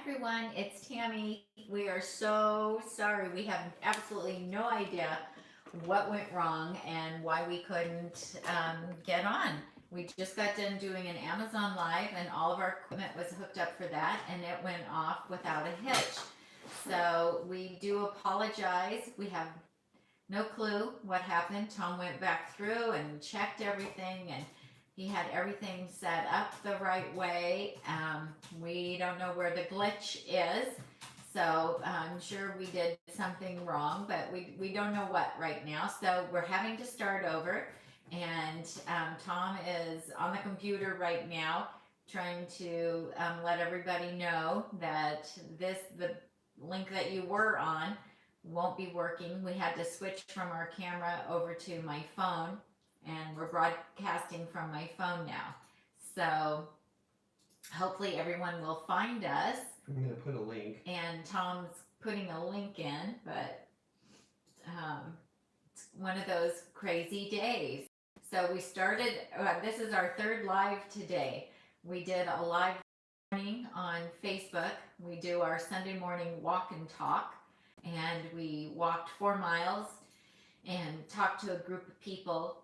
everyone, it's Tami. We are so sorry. We have absolutely no idea what went wrong and why we couldn't get on. We just got done doing an Amazon Live, and all of our equipment was hooked up for that, and it went off without a hitch. So we do apologize. We have no clue what happened. Tom went back through and checked everything, and he had everything set up the right way. We don't know where the glitch is, so I'm sure we did something wrong, but we don't know what right now. So we're having to start over, and Tom is on the computer right now trying to let everybody know that the link that you were on won't be working. We had to switch from our camera over to my phone, and we're broadcasting from my phone now. So hopefully everyone will find us. I'm going to put a link. And Tom's putting a link in, but it's one of those crazy days. So we started, this is our third live today. We did a live morning on Facebook. We do our Sunday morning walk and talk, and we walked 4 miles and talked to a group of people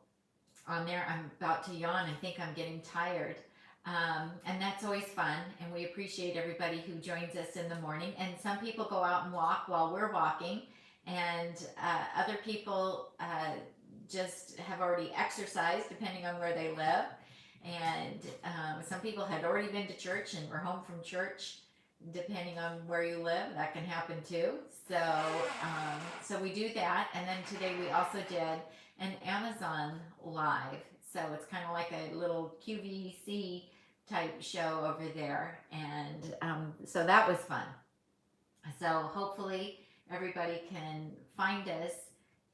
on there. I'm about to yawn. I think I'm getting tired. And that's always fun, and we appreciate everybody who joins us in the morning. And some people go out and walk while we're walking, and other people just have already exercised depending on where they live. And some people had already been to church and were home from church, depending on where you live. That can happen too. So so we do that. And then today we also did an Amazon Live. So it's kind of like a little QVC type show over there. And so that was fun. So hopefully everybody can find us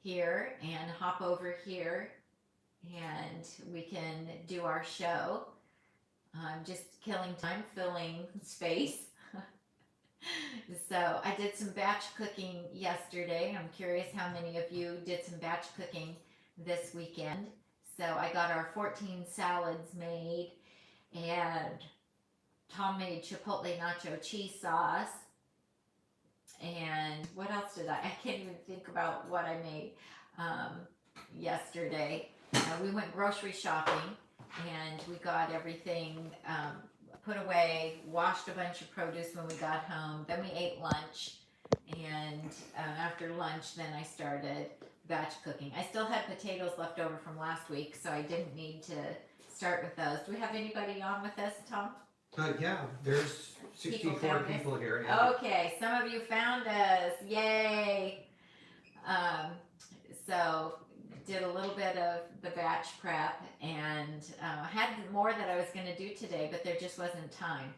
here and hop over here, and we can do our show. Just killing time, filling space. So I did some batch cooking yesterday. I'm curious how many of you did some batch cooking this weekend. So I got our 14 salads made, and Tom made chipotle nacho cheese sauce. And what else did I can't even think about what I made yesterday. We went grocery shopping, and we got everything put away, washed a bunch of produce when we got home. Then we ate lunch, and after lunch, then I started batch cooking. I still had potatoes left over from last week, so I didn't need to start with those. Do we have anybody on with us, Tom? Yeah, there's 64 people here. Okay, some of you found us. Yay! So did a little bit of the batch prep, and had more that I was going to do today, but there just wasn't time.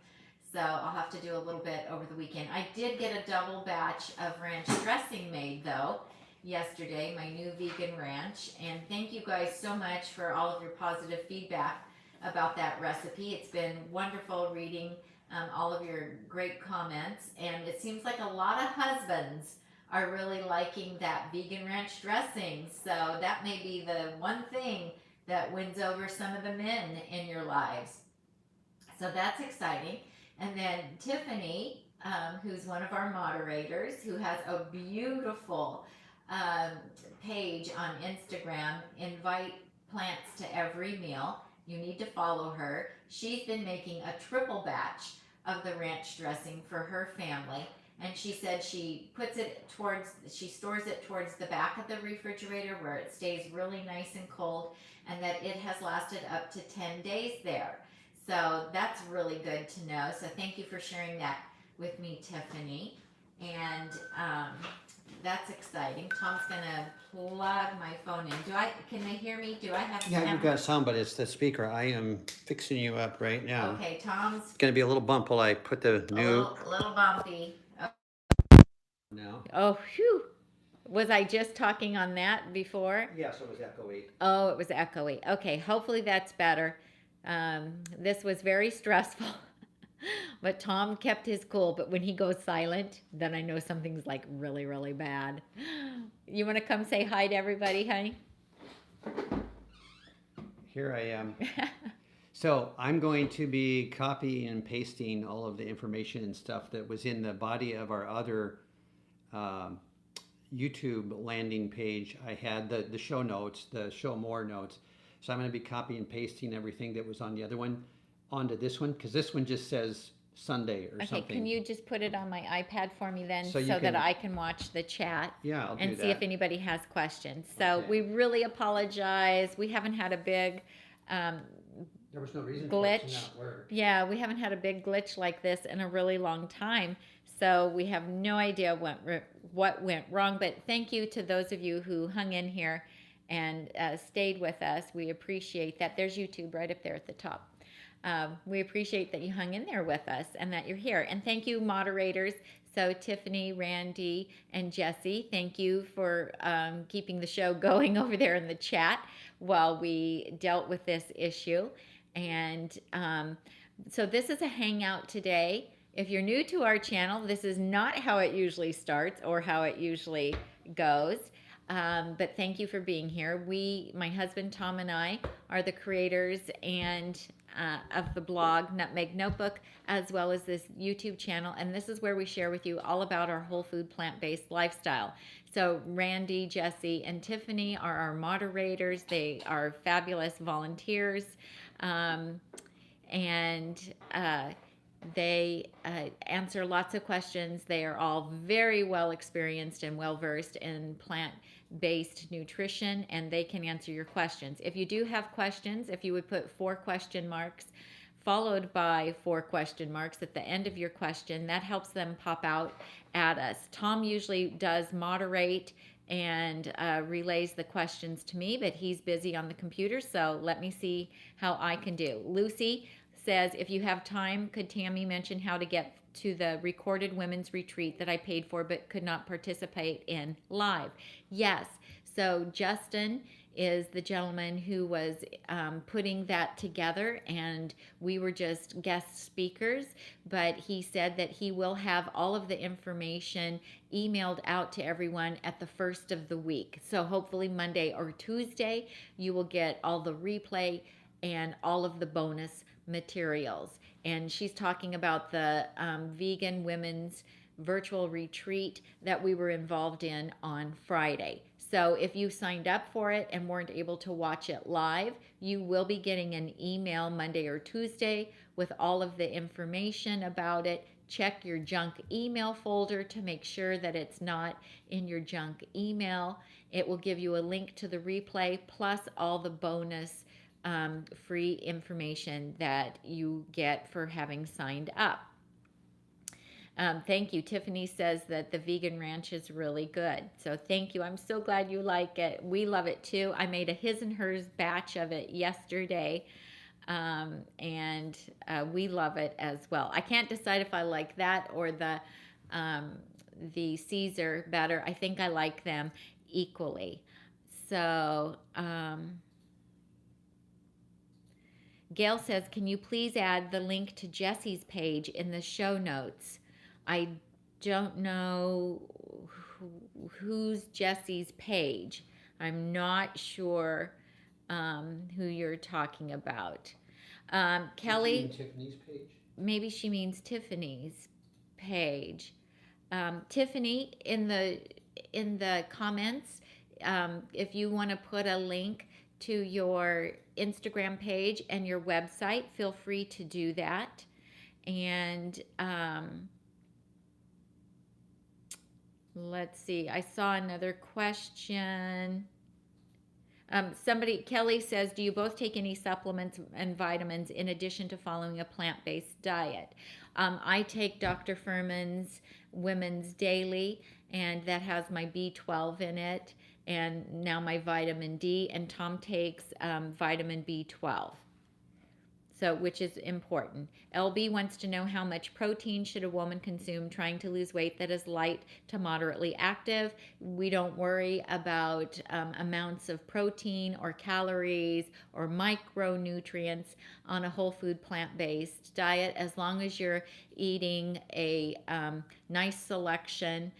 So I'll have to do a little bit over the weekend. I did get a double batch of ranch dressing made though yesterday, my new vegan ranch, and thank you guys so much for all of your positive feedback about that recipe. It's been wonderful reading all of your great comments, and it seems like a lot of husbands are really liking that vegan ranch dressing. So that may be the one thing that wins over some of the men in your lives. So that's exciting. And then Tiffany, who's one of our moderators, who has a beautiful page on Instagram, Invite Plants to Every Meal. You need to follow her. She's been making a triple batch of the ranch dressing for her family. And she said she puts it towards, she stores it towards the back of the refrigerator where it stays really nice and cold, and that it has lasted up to 10 days there. So that's really good to know. So thank you for sharing that with me, Tiffany. And that's exciting. Tom's gonna plug my phone in. Can they hear me? Do I have Yeah, you've got sound, but it's the speaker. I am fixing you up right now. Okay, Tom's It's going to be a little bump while I put the new... a little bumpy. No. Oh, phew. Was I just talking on that before? Yes, it was echoey. Oh, it was echoey. Okay, hopefully that's better. This was very stressful, but Tom kept his cool. But when he goes silent, then I know something's like really, really bad. You want to come say hi to everybody, honey? Here I am. So I'm going to be copying and pasting all of the information and stuff that was in the body of our other um, YouTube landing page. I had the show notes, the show more notes. So I'm going to be copying and pasting everything that was on the other one onto this one, because this one just says Sunday or Okay, something. can you just put it on my iPad for me then, So so, you that can- I can watch the chat Yeah, I'll do and see that. if anybody has questions. So Okay. we really apologize. We haven't had a big There was no reason glitch. for it to not work. Yeah, we haven't had a big glitch like this in a really long time. So we have no idea what went wrong. But thank you to those of you who hung in here and stayed with us. We appreciate that. There's YouTube right up there at the top. We appreciate that you hung in there with us and that you're here. And thank you, moderators. So Tiffany, Randy, and Jessie, thank you for keeping the show going over there in the chat while we dealt with this issue. And so this is a hangout today. If you're new to our channel, this is not how it usually starts or how it usually goes. But thank you for being here. My husband Tom and I are the creators and of the blog Nutmeg Notebook, as well as this YouTube channel. And this is where we share with you all about our whole food, plant-based lifestyle. So Randy, Jessie, and Tiffany are our moderators. They are fabulous volunteers. They answer lots of questions. They are all very well experienced and well versed in plant-based nutrition, and they can answer your questions. If you do have questions, if you would put 4 question marks followed by 4 question marks at the end of your question, that helps them pop out at us. Tom usually does moderate and relays the questions to me, but he's busy on the computer, so let me see how I can do. Lucy says, if you have time, could Tami mention how to get to the recorded women's retreat that I paid for but could not participate in live? Yes. So Justin is the gentleman who was putting that together, and we were just guest speakers, but he said that he will have all of the information emailed out to everyone at the first of the week. So hopefully Monday or Tuesday, you will get all the replay and all of the bonus materials. And she's talking about the vegan women's virtual retreat that we were involved in on Friday. So if you signed up for it and weren't able to watch it live, you will be getting an email Monday or Tuesday with all of the information about it. Check your junk email folder to make sure that it's not in your junk email. It will give you a link to the replay plus all the bonus free information that you get for having signed up. Thank you. Tiffany says that the vegan ranch is really good. So thank you. I'm so glad you like it. We love it too. I made a his and hers batch of it yesterday. And we love it as well. I can't decide if I like that or the Caesar better. I think I like them equally. So, Gail says, can you please add the link to Jessie's page in the show notes? I don't know who's Jessie's page. I'm not sure who you're talking about. Kelly, Tiffany's page. Maybe she means Tiffany's page. Tiffany, in the comments, if you want to put a link to your Instagram page and your website, feel free to do that. And let's see, I saw another question. Kelly says, do you both take any supplements and vitamins in addition to following a plant-based diet? I take Dr. Furman's Women's Daily, and that has my B12 in it, and now my vitamin D, and Tom takes vitamin B12. So, which is important. LB wants to know how much protein should a woman consume trying to lose weight that is light to moderately active. We don't worry about amounts of protein or calories or micronutrients on a whole food plant-based diet, as long as you're eating a nice selection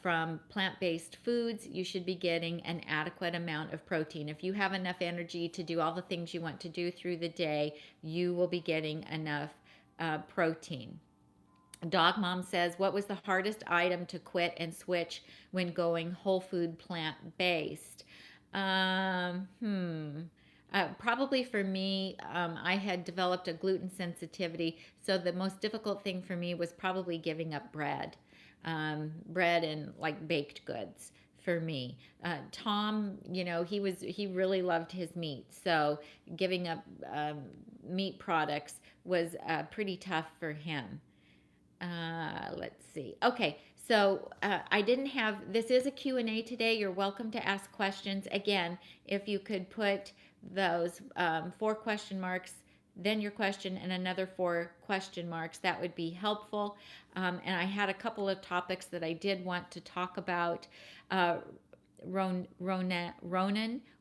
from plant-based foods, you should be getting an adequate amount of protein. If you have enough energy to do all the things you want to do through the day, you will be getting enough protein. Dog Mom says, what was the hardest item to quit and switch when going whole food plant-based? Probably for me, I had developed a gluten sensitivity, so the most difficult thing for me was probably giving up bread. Bread and like baked goods for me. Tom, he really loved his meat, so giving up meat products was pretty tough for him. Let's see. Okay, so I didn't have, this is a Q&A today. You're welcome to ask questions. Again, if you could put those 4 question marks, then your question, and another 4 question marks, that would be helpful. And I had a couple of topics that I did want to talk about. Ronan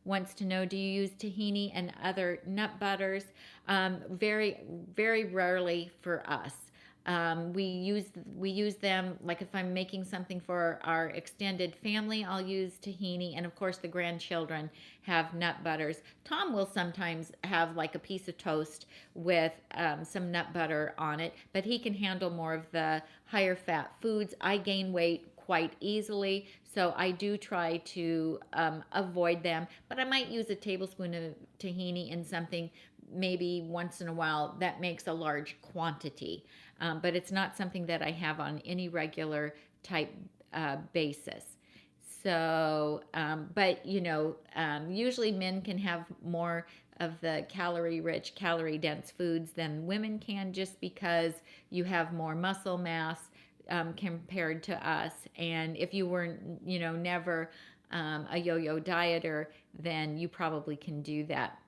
wants to know, do you use tahini and other nut butters? Very, very rarely for us. We use them, like if I'm making something for our extended family, I'll use tahini, and of course the grandchildren have nut butters. Tom will sometimes have like a piece of toast with some nut butter on it, but he can handle more of the higher fat foods. I gain weight quite easily, so I do try to avoid them, but I might use a tablespoon of tahini in something maybe once in a while that makes a large quantity. But it's not something that I have on any regular type basis. So, but usually men can have more of the calorie-rich, calorie-dense foods than women can, just because you have more muscle mass compared to us. And if you weren't, never a yo-yo dieter, then you probably can do that.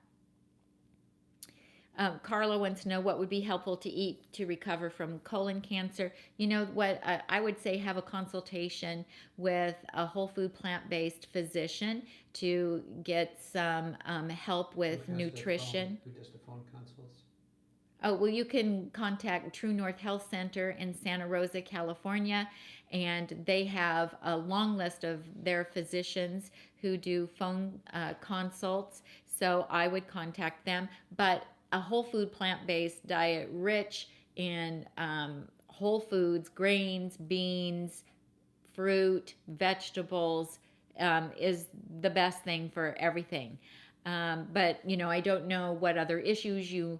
Carla wants to know what would be helpful to eat to recover from colon cancer. You know what? I would say have a consultation with a whole food plant-based physician to get some help with nutrition. Who does the phone consults? Oh, well, you can contact True North Health Center in Santa Rosa, California, and they have a long list of their physicians who do phone consults. So I would contact them. But a whole food plant-based diet rich in whole foods, grains, beans, fruit, vegetables is the best thing for everything. But, I don't know what other issues you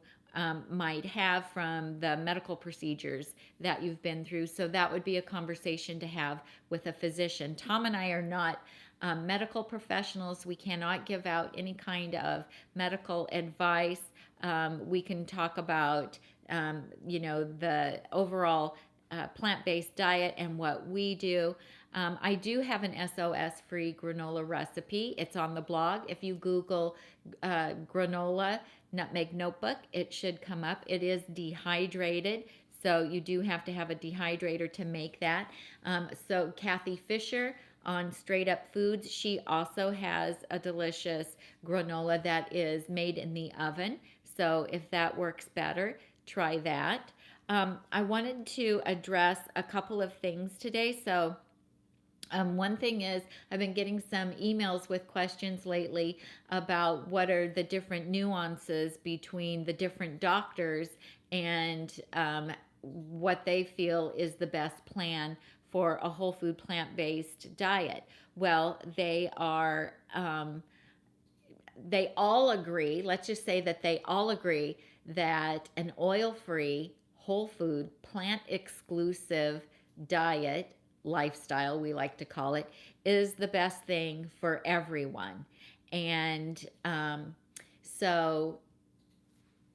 might have from the medical procedures that you've been through. So that would be a conversation to have with a physician. Tom and I are not medical professionals. We cannot give out any kind of medical advice. We can talk about, the overall plant-based diet and what we do. I do have an SOS-free granola recipe. It's on the blog. If you Google granola Nutmeg Notebook, it should come up. It is dehydrated, so you do have to have a dehydrator to make that. So Kathy Fisher on Straight Up Foods, she also has a delicious granola that is made in the oven. So if that works better, try that. I wanted to address a couple of things today. So one thing is, I've been getting some emails with questions lately about what are the different nuances between the different doctors and what they feel is the best plan for a whole food plant-based diet. Well, they all agree, let's just say that they all agree that an oil-free, whole food, plant-exclusive diet, lifestyle we like to call it, is the best thing for everyone. And so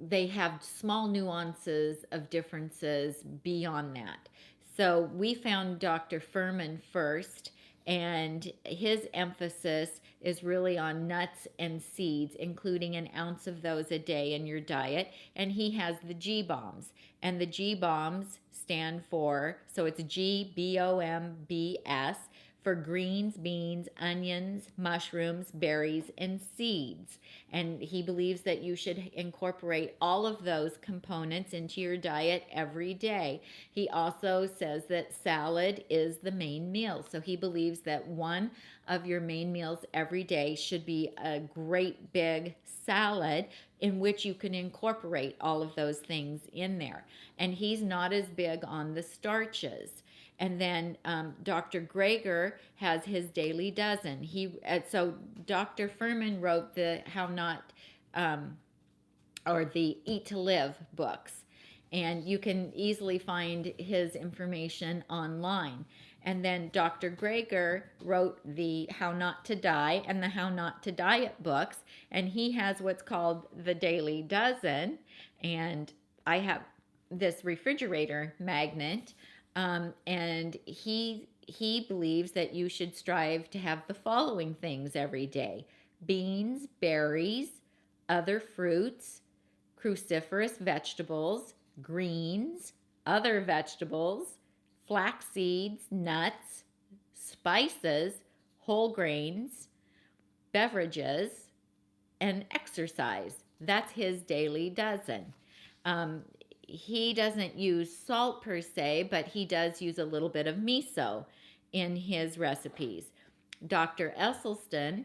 they have small nuances of differences beyond that. So we found Dr. Furman first, and his emphasis is really on nuts and seeds, including an ounce of those a day in your diet. And he has the G bombs, and the G bombs stand for, so it's GBOMBS, for greens, beans, onions, mushrooms, berries, and seeds. And he believes that you should incorporate all of those components into your diet every day. He also says that salad is the main meal. So he believes that one of your main meals every day should be a great big salad in which you can incorporate all of those things in there. And he's not as big on the starches. And then Dr. Greger has his daily dozen. So Dr. Furman wrote the How Not or the Eat to Live books, and you can easily find his information online. And then Dr. Greger wrote the How Not to Die and the How Not to Diet books, and he has what's called the Daily Dozen. And I have this refrigerator magnet, and he believes that you should strive to have the following things every day: beans, berries, other fruits, cruciferous vegetables, greens, other vegetables, flax seeds, nuts, spices, whole grains, beverages, and exercise. That's his daily dozen. He doesn't use salt per se, but he does use a little bit of miso in his recipes. Dr. Esselstyn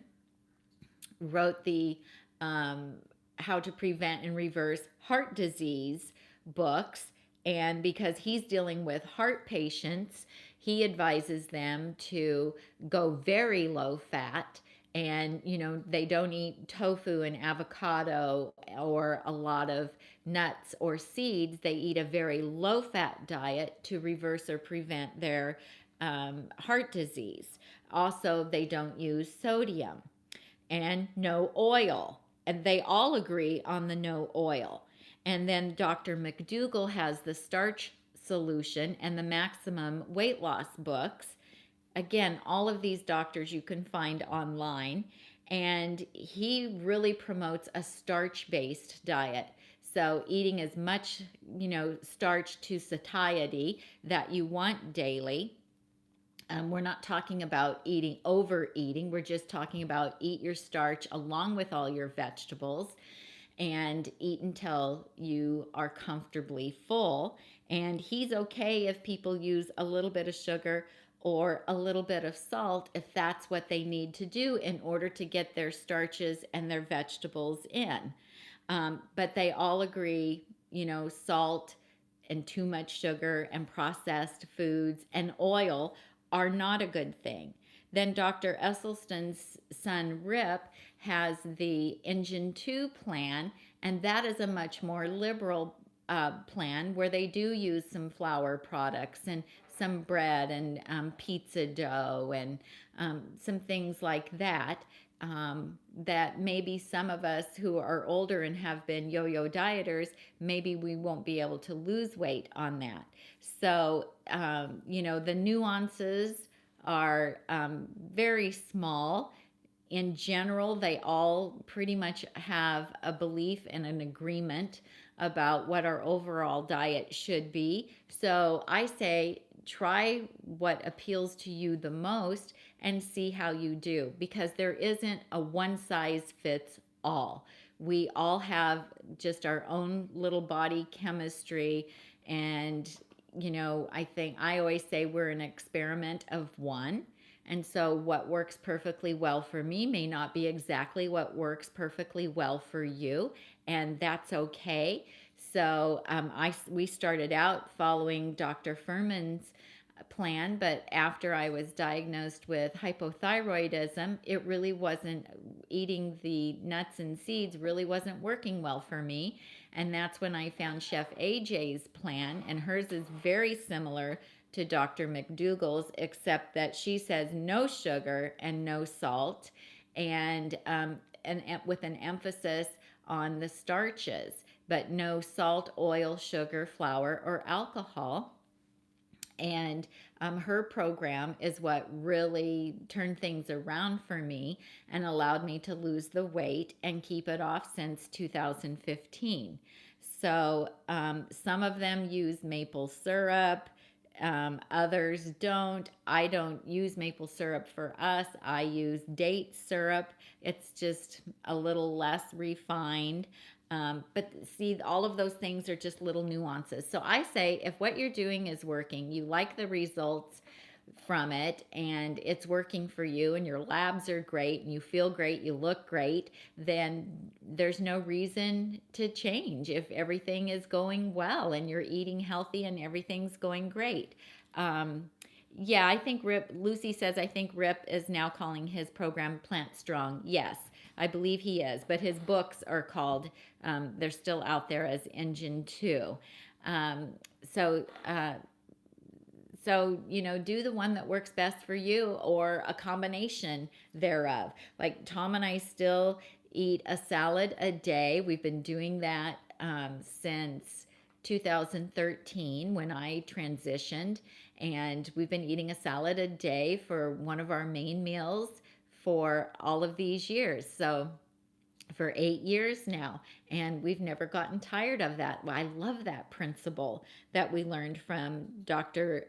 wrote the How to Prevent and Reverse Heart Disease books, and because he's dealing with heart patients, he advises them to go very low fat, and they don't eat tofu and avocado or a lot of nuts or seeds. They eat a very low fat diet to reverse or prevent their heart disease. Also, they don't use sodium and no oil, and they all agree on the no oil. And then Dr. McDougall has the starch solution and the maximum weight loss books. Again, all of these doctors you can find online, and he really promotes a starch-based diet. So eating as much, starch to satiety that you want daily. We're not talking about overeating. We're just talking about eat your starch along with all your vegetables and eat until you are comfortably full. And he's okay if people use a little bit of sugar or a little bit of salt if that's what they need to do in order to get their starches and their vegetables in. But they all agree, salt and too much sugar and processed foods and oil are not a good thing. Then Dr. Esselstyn's son Rip has the Engine 2 plan, and that is a much more liberal plan where they do use some flour products and some bread and pizza dough and some things like that. That maybe some of us who are older and have been yo-yo dieters, maybe we won't be able to lose weight on that. So, the nuances are very small. In general, they all pretty much have a belief and an agreement about what our overall diet should be. So I say try what appeals to you the most and see how you do, because there isn't a one size fits all. We all have just our own little body chemistry, and I always say we're an experiment of one. And so what works perfectly well for me may not be exactly what works perfectly well for you, and that's okay. So we started out following Dr. Furman's plan, but after I was diagnosed with hypothyroidism, it really wasn't, eating the nuts and seeds really wasn't working well for me. And that's when I found Chef AJ's plan, and hers is very similar to Dr. McDougall's, except that she says no sugar and no salt, and with an emphasis on the starches, but no salt, oil, sugar, flour, or alcohol. And her program is what really turned things around for me and allowed me to lose the weight and keep it off since 2015. So some of them use maple syrup, Others don't. I don't use maple syrup for us. I use date syrup. It's just a little less refined. But see, all of those things are just little nuances. So I say if what you're doing is working, you like the results from it, and it's working for you, and your labs are great, and you feel great, you look great, then there's no reason to change if everything is going well and you're eating healthy and everything's going great. Yeah, I think Lucy says, I think Rip is now calling his program Plant Strong. Yes, I believe he is, but his books are called, they're still out there as Engine 2. So, do the one that works best for you or a combination thereof. Like Tom and I still eat a salad a day. We've been doing that since 2013 when I transitioned. And we've been eating a salad a day for one of our main meals for all of these years. So for 8 years now, and we've never gotten tired of that. I love that principle that we learned from Dr.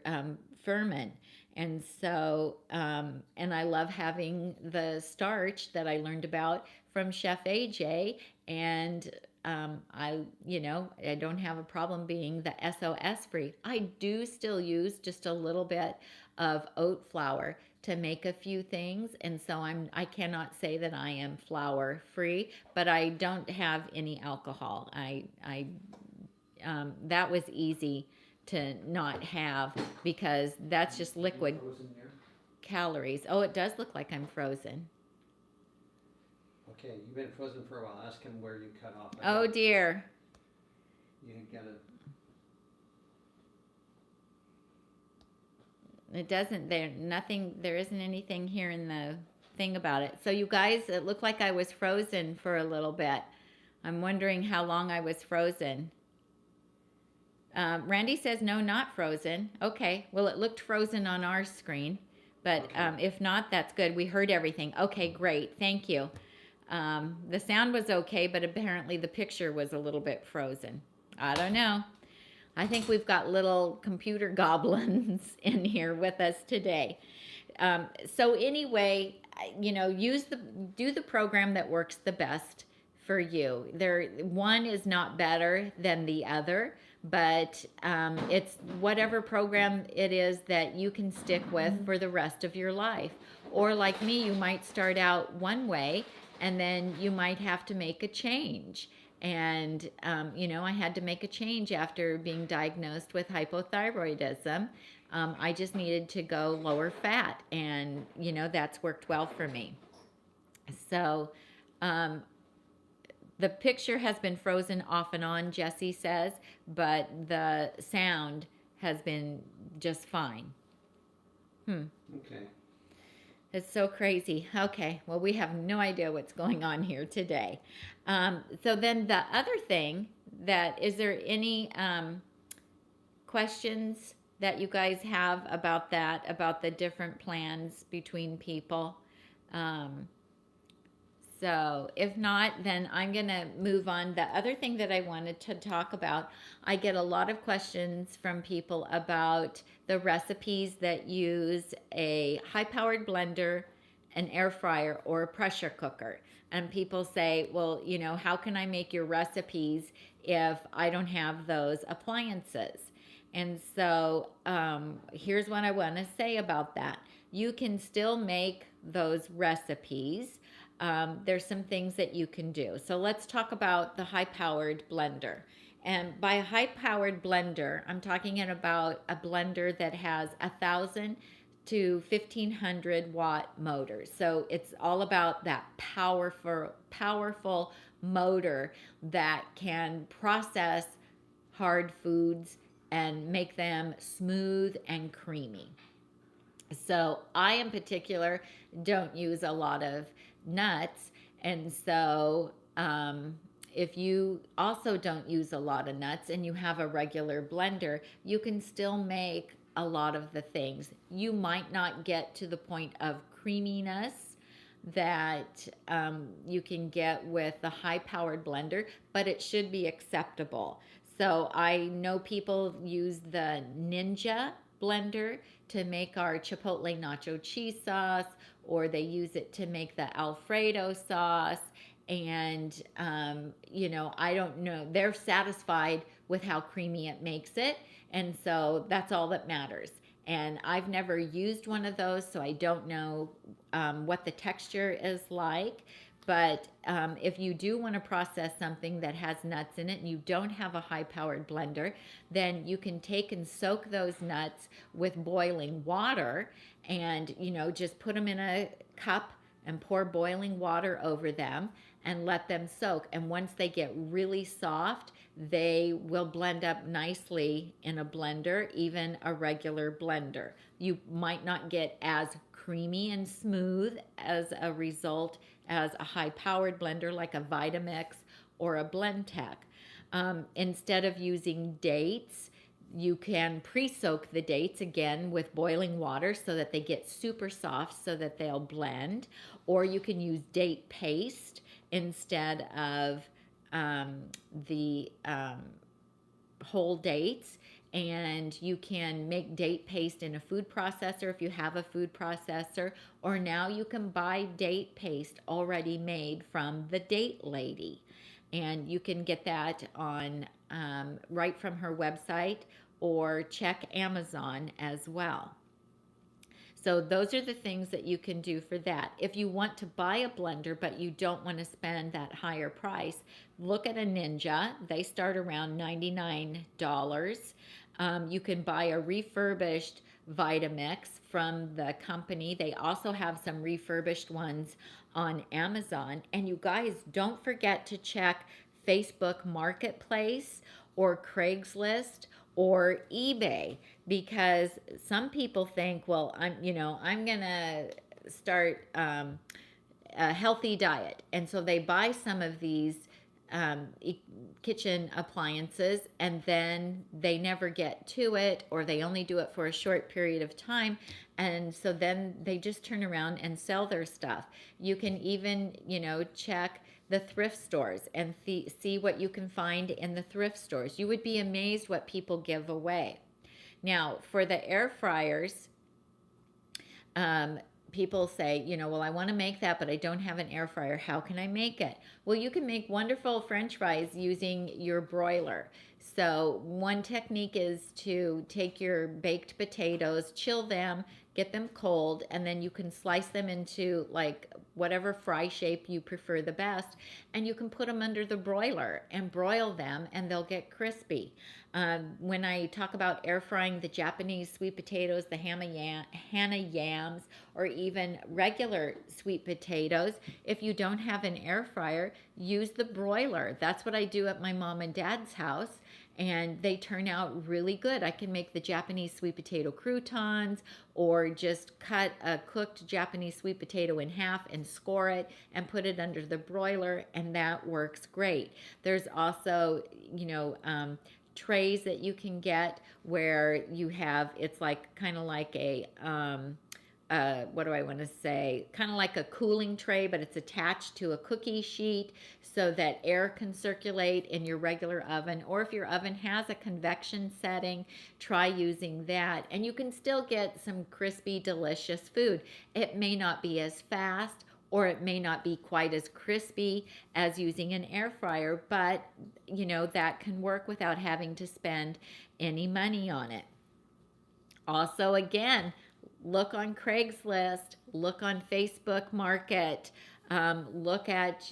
Furman. And so, and I love having the starch that I learned about from Chef AJ. And I don't have a problem being the SOS free. I do still use just a little bit of oat flour to make a few things, and so I cannot say that I am flour free, but I don't have any alcohol. That was easy to not have because that's just liquid calories. Oh, it does look like I'm frozen. Okay, you've been frozen for a while. Ask him where you cut off. Oh dear. You gotta. It doesn't, there isn't anything here in the thing about it. So you guys, it looked like I was frozen for a little bit. I'm wondering how long I was frozen. Randy says, no, not frozen. Okay, well, it looked frozen on our screen, but Okay. if not, that's good. We heard everything. Okay, great. Thank you. The sound was okay, but apparently the picture was a little bit frozen. I don't know. I think we've got little computer goblins in here with us today. So anyway, do the program that works the best for you. One is not better than the other, but it's whatever program it is that you can stick with for the rest of your life. Or like me, you might start out one way and then you might have to make a change. And, I had to make a change after being diagnosed with hypothyroidism. I just needed to go lower fat, and, that's worked well for me. So, the picture has been frozen off and on, Jessie says, but the sound has been just fine. Okay. It's so crazy. Okay, well, we have no idea what's going on here today. So then the other thing is there any questions that you guys have about that, about the different plans between people? So if not, then I'm going to move on. The other thing that I wanted to talk about, I get a lot of questions from people about the recipes that use a high-powered blender, an air fryer, or a pressure cooker. And people say, well, how can I make your recipes if I don't have those appliances? And so here's what I want to say about that. You can still make those recipes. There's some things that you can do. So let's talk about the high-powered blender. And by a high-powered blender, I'm talking about a blender that has 1,000 to 1,500 watt motors. So it's all about that powerful motor that can process hard foods and make them smooth and creamy. So I, in particular, don't use a lot of nuts, and so if you also don't use a lot of nuts and you have a regular blender, you can still make a lot of the things. You might not get to the point of creaminess that you can get with the high-powered blender, but it should be acceptable. So I know people use the Ninja blender to make our chipotle nacho cheese sauce, or they use it to make the Alfredo sauce. And, I don't know. They're satisfied with how creamy it makes it. And so that's all that matters. And I've never used one of those, so I don't know what the texture is like. But if you do want to process something that has nuts in it and you don't have a high-powered blender, then you can take and soak those nuts with boiling water and, just put them in a cup and pour boiling water over them and let them soak. And once they get really soft, they will blend up nicely in a blender, even a regular blender. You might not get as creamy and smooth as a result as a high-powered blender like a Vitamix or a Blendtec. Instead of using dates, you can pre-soak the dates again with boiling water so that they get super soft so that they'll blend. Or you can use date paste instead of the whole dates. And you can make date paste in a food processor if you have a food processor, or now you can buy date paste already made from the Date Lady. And you can get that on right from her website, or check Amazon as well. So those are the things that you can do for that. If you want to buy a blender but you don't want to spend that higher price, look at a Ninja. They start around $99. You can buy a refurbished Vitamix from the company. They also have some refurbished ones on Amazon. And you guys, don't forget to check Facebook Marketplace or Craigslist or eBay, because some people think, well, I'm gonna start a healthy diet, and so they buy some of these kitchen appliances, and then they never get to it, or they only do it for a short period of time, and so then they just turn around and sell their stuff. You can even, check the thrift stores and see what you can find in the thrift stores. You would be amazed what people give away. Now, for the air fryers, people say, well, I want to make that, but I don't have an air fryer. How can I make it? Well, you can make wonderful French fries using your broiler. So one technique is to take your baked potatoes, chill them, get them cold, and then you can slice them into like whatever fry shape you prefer the best, and you can put them under the broiler and broil them, and they'll get crispy. When I talk about air frying the Japanese sweet potatoes, the Hana yams, or even regular sweet potatoes, if you don't have an air fryer, use the broiler. That's what I do at my mom and dad's house, and they turn out really good. I can make the Japanese sweet potato croutons, or just cut a cooked Japanese sweet potato in half and score it and put it under the broiler, and that works great. There's also, trays that you can get where you have, it's like kind of like a what do I want to say? Kind of like a cooling tray, but it's attached to a cookie sheet so that air can circulate in your regular oven. Or if your oven has a convection setting, try using that. And you can still get some crispy, delicious food. It may not be as fast, or it may not be quite as crispy as using an air fryer, but that can work without having to spend any money on it. Also, again, look on Craigslist, look on Facebook Market, look at,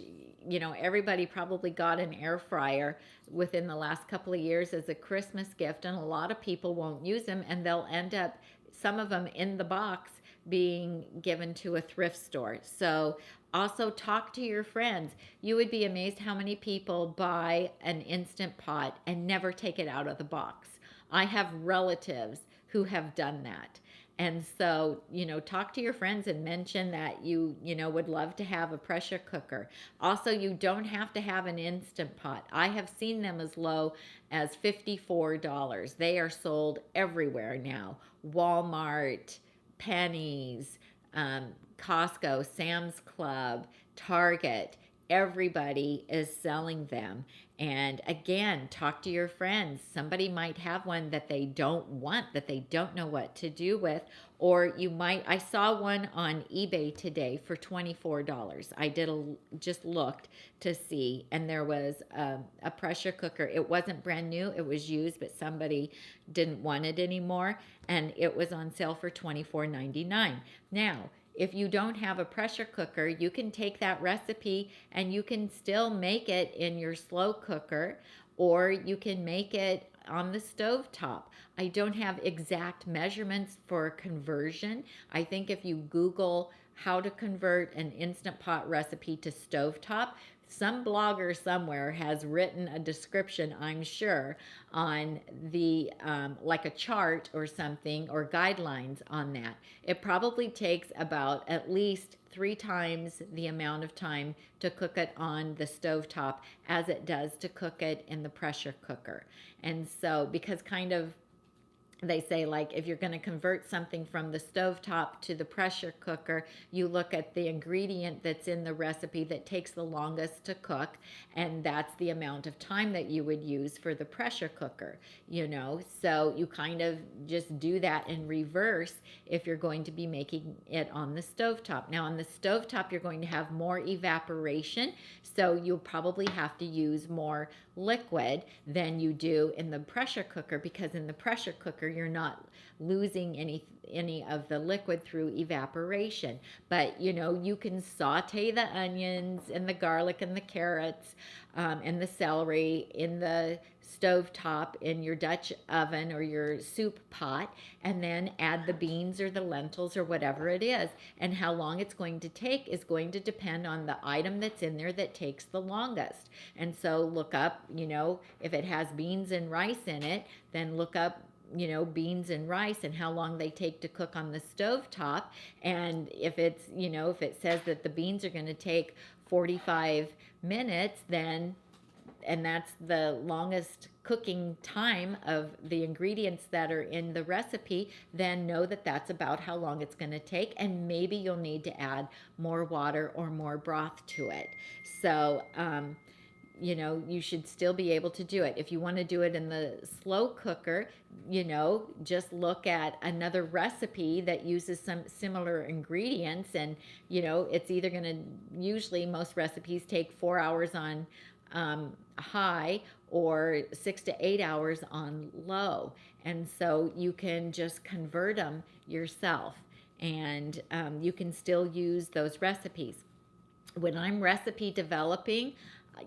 everybody probably got an air fryer within the last couple of years as a Christmas gift, and a lot of people won't use them, and they'll end up, some of them in the box, being given to a thrift store. So also talk to your friends. You would be amazed how many people buy an Instant Pot and never take it out of the box. I have relatives who have done that. And so, talk to your friends and mention that you would love to have a pressure cooker. Also, you don't have to have an Instant Pot. I have seen them as low as $54. They are sold everywhere now. Walmart, Penny's, Costco, Sam's Club, Target. Everybody is selling them. And again, talk to your friends. Somebody might have one that they don't want, that they don't know what to do with. Or you might, I saw one on eBay today for $24. I just looked to see, and there was a pressure cooker. It wasn't brand new, it was used, but somebody didn't want it anymore, and it was on sale for $24.99. Now, if you don't have a pressure cooker, you can take that recipe and you can still make it in your slow cooker, or you can make it on the stove top. I don't have exact measurements for conversion. I think if you Google how to convert an Instant Pot recipe to stovetop, some blogger somewhere has written a description, I'm sure, on the like a chart or something, or guidelines on that. It probably takes about at least 3 times the amount of time to cook it on the stovetop as it does to cook it in the pressure cooker. And so, because kind of they say, like, if you're going to convert something from the stovetop to the pressure cooker, you look at the ingredient that's in the recipe that takes the longest to cook, and that's the amount of time that you would use for the pressure cooker, you know. So you kind of just do that in reverse if you're going to be making it on the stovetop. Now, on the stovetop, you're going to have more evaporation, so you'll probably have to use more liquid than you do in the pressure cooker, because in the pressure cooker you're not losing any of the liquid through evaporation. But you know, you can saute the onions and the garlic and the carrots and the celery in the stovetop in your Dutch oven or your soup pot, and then add the beans or the lentils or whatever it is. And how long it's going to take is going to depend on the item that's in there that takes the longest. And so look up, you know, if it has beans and rice in it, then look up, you know, beans and rice and how long they take to cook on the stovetop. And if it's, you know, if it says that the beans are going to take 45 minutes, then, and that's the longest cooking time of the ingredients that are in the recipe, then know that that's about how long it's going to take, and maybe you'll need to add more water or more broth to it. So you know, you should still be able to do it. If you want to do it in the slow cooker, you know, just look at another recipe that uses some similar ingredients, and you know, it's either going to, usually most recipes take 4 hours on high or 6 to 8 hours on low, and so you can just convert them yourself, and you can still use those recipes. When I'm recipe developing,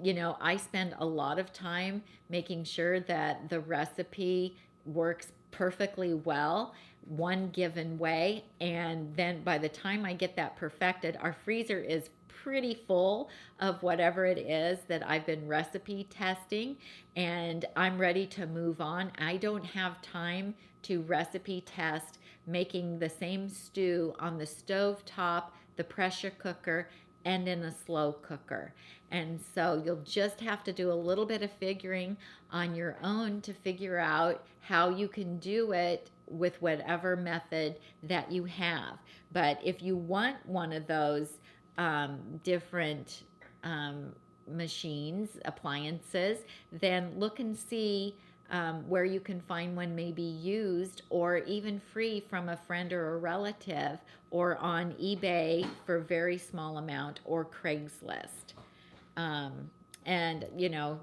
you know, I spend a lot of time making sure that the recipe works perfectly well one given way, and then by the time I get that perfected, our freezer is pretty full of whatever it is that I've been recipe testing, and I'm ready to move on. I don't have time to recipe test making the same stew on the stove top, the pressure cooker, and in a slow cooker. And so you'll just have to do a little bit of figuring on your own to figure out how you can do it with whatever method that you have. But if you want one of those different machines, appliances, then look and see where you can find one maybe used or even free from a friend or a relative, or on eBay for a very small amount, or Craigslist. And you know,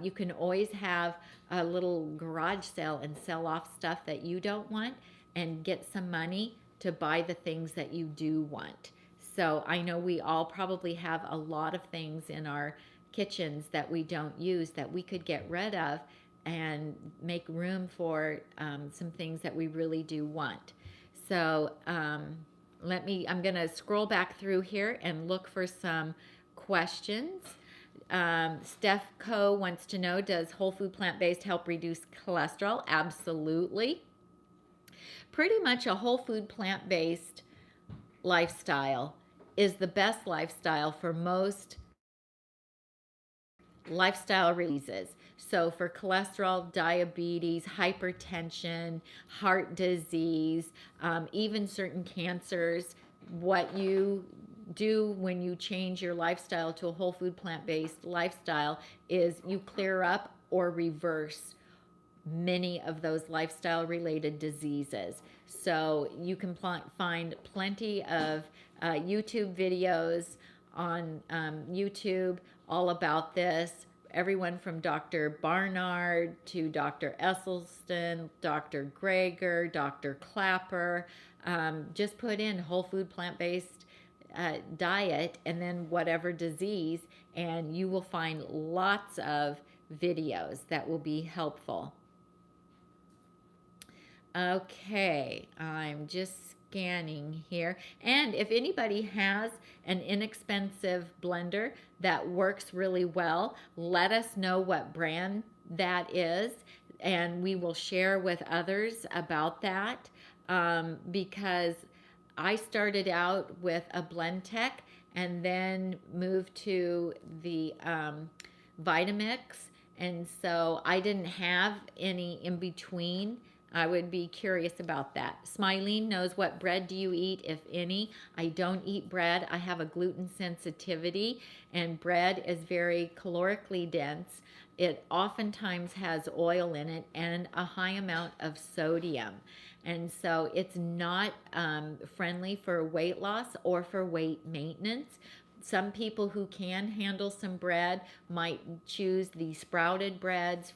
you can always have a little garage sale and sell off stuff that you don't want and get some money to buy the things that you do want. So I know we all probably have a lot of things in our kitchens that we don't use that we could get rid of and make room for some things that we really do want. So I'm going to scroll back through here and look for some questions. Steph Co wants to know, does whole food plant-based help reduce cholesterol? Absolutely. Pretty much a whole food plant-based lifestyle is the best lifestyle for most lifestyle diseases. So for cholesterol, diabetes, hypertension, heart disease, even certain cancers, what you do when you change your lifestyle to a whole food plant-based lifestyle is you clear up or reverse many of those lifestyle related diseases. So you can find plenty of YouTube videos on YouTube all about this. Everyone from Dr. Barnard to Dr. Esselstyn, Dr. Greger, Dr. Clapper. Just put in whole food plant-based diet and then whatever disease, and you will find lots of videos that will be helpful. Okay, I'm just scanning here. And if anybody has an inexpensive blender that works really well, let us know what brand that is, and we will share with others about that, because I started out with a Blendtec and then moved to the Vitamix, and so I didn't have any in between. I would be curious about that. Smilene knows, what bread do you eat, if any? I don't eat bread. I have a gluten sensitivity, and bread is very calorically dense. It oftentimes has oil in it and a high amount of sodium. And so it's not friendly for weight loss or for weight maintenance. Some people who can handle some bread might choose the sprouted breads,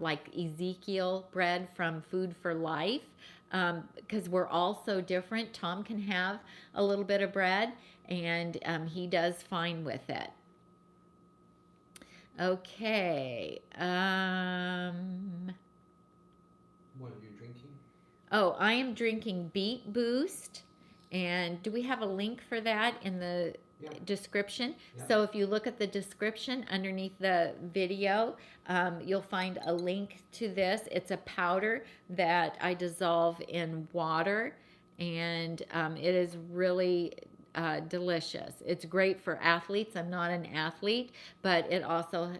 like Ezekiel bread from Food for Life, because we're all so different. Tom can have a little bit of bread, and he does fine with it. Okay. What are you drinking? Oh, I am drinking Beet Boost. And do we have a link for that in the description? Yeah. So if you look at the description underneath the video, you'll find a link to this. It's a powder that I dissolve in water, and it is really delicious. It's great for athletes. I'm not an athlete, but it also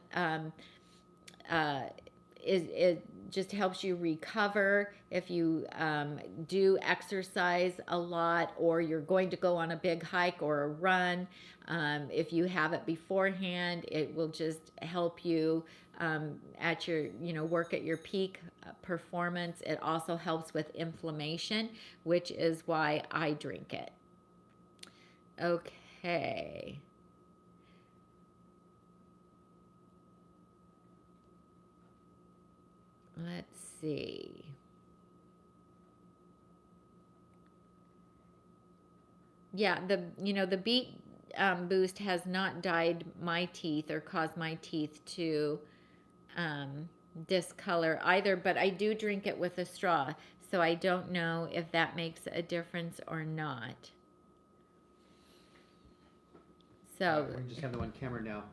it just helps you recover if you do exercise a lot, or you're going to go on a big hike or a run. If you have it beforehand, it will just help you at your, work at your peak performance. It also helps with inflammation, which is why I drink it. Okay. Let's see. Yeah, the Beet Boost has not dyed my teeth or caused my teeth to discolor either, but I do drink it with a straw, so I don't know if that makes a difference or not. So we just have the one camera now.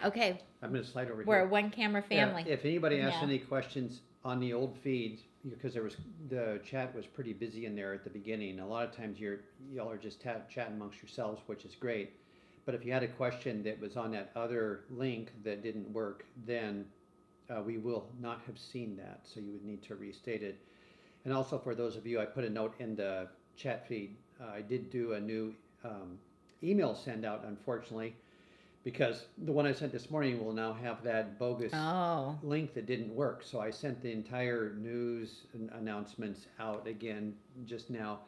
okay, I'm going to slide over we're here. a one camera family. If anybody asks Yeah. any questions on the old feeds, because the chat was pretty busy in there at the beginning. A lot of times y'all are just chatting amongst yourselves, which is great. But if you had a question that was on that other link that didn't work, then we will not have seen that. So you would need to restate it. And also for those of you, I put a note in the chat feed. I did do a new email send out, unfortunately, because the one I sent this morning will now have that bogus link that didn't work. So I sent the entire news announcements out again just now,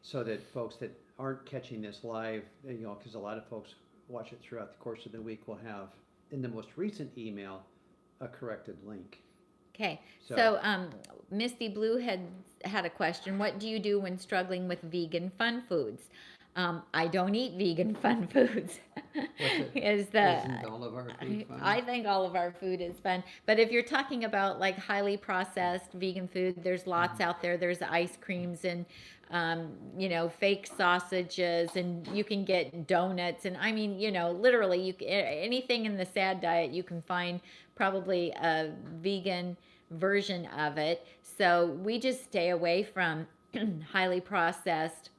so that folks that aren't catching this live, because a lot of folks watch it throughout the course of the week, will have in the most recent email a corrected link. Okay, so Misty Blue had a question. What do you do when struggling with vegan fun foods? I don't eat vegan fun foods. Isn't all of our food fun? I think all of our food is fun. But if you're talking about like highly processed vegan food, there's lots out there. There's ice creams and, fake sausages, and you can get donuts. And I mean, literally anything in the SAD diet, you can find probably a vegan version of it. So we just stay away from highly processed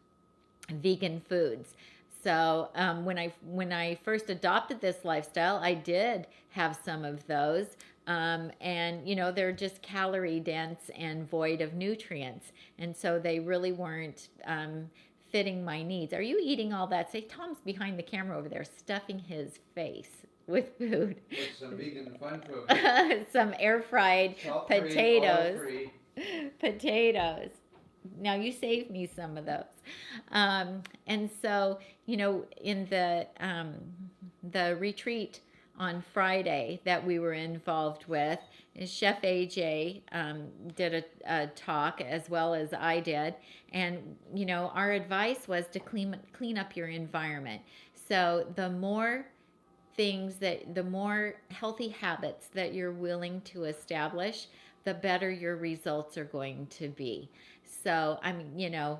vegan foods. So when I first adopted this lifestyle, I did have some of those, and they're just calorie dense and void of nutrients, and so they really weren't fitting my needs. Are you eating all that? Say, Tom's behind the camera over there stuffing his face with food. With some vegan fun food. Some air fried Salt-free, potatoes. oil-free. Potatoes. Now you saved me some of those. And so, you know, in the retreat on Friday that we were involved with, Chef AJ did a talk as well as I did. And, you know, our advice was to clean up your environment. So the more the more healthy habits that you're willing to establish, the better your results are going to be. So, I mean, you know,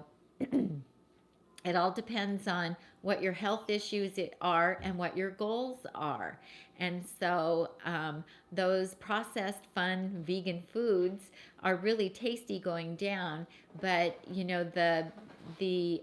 it all depends on what your health issues are and what your goals are. And so those processed, fun, vegan foods are really tasty going down, but, you know, the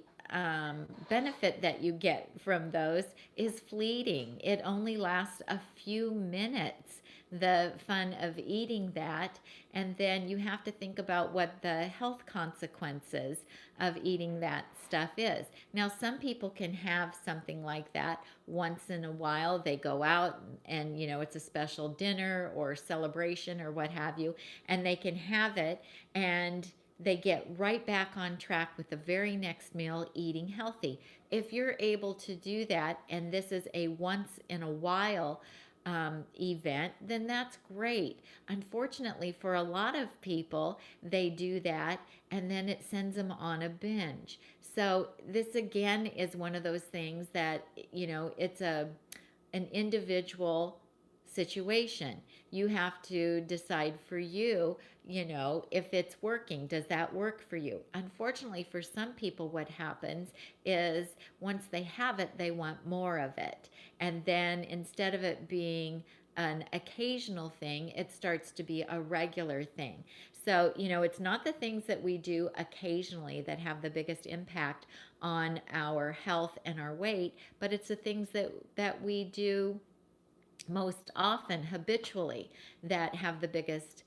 benefit that you get from those is fleeting. It only lasts a few minutes, the fun of eating that, and then you have to think about what the health consequences of eating that stuff is. Now, some people can have something like that once in a while. They go out and, you know, it's a special dinner or celebration or what have you, and they can have it, and they get right back on track with the very next meal eating healthy. If you're able to do that, and this is a once in a while event, then that's great. Unfortunately, for a lot of people, they do that and then it sends them on a binge. So this again is one of those things that, you know, it's an individual situation. You have to decide for you, you know, if it's working. Does that work for you? Unfortunately, for some people, what happens is once they have it, they want more of it. And then instead of it being an occasional thing, it starts to be a regular thing. So, you know, it's not the things that we do occasionally that have the biggest impact on our health and our weight, but it's the things that we do most often habitually that have the biggest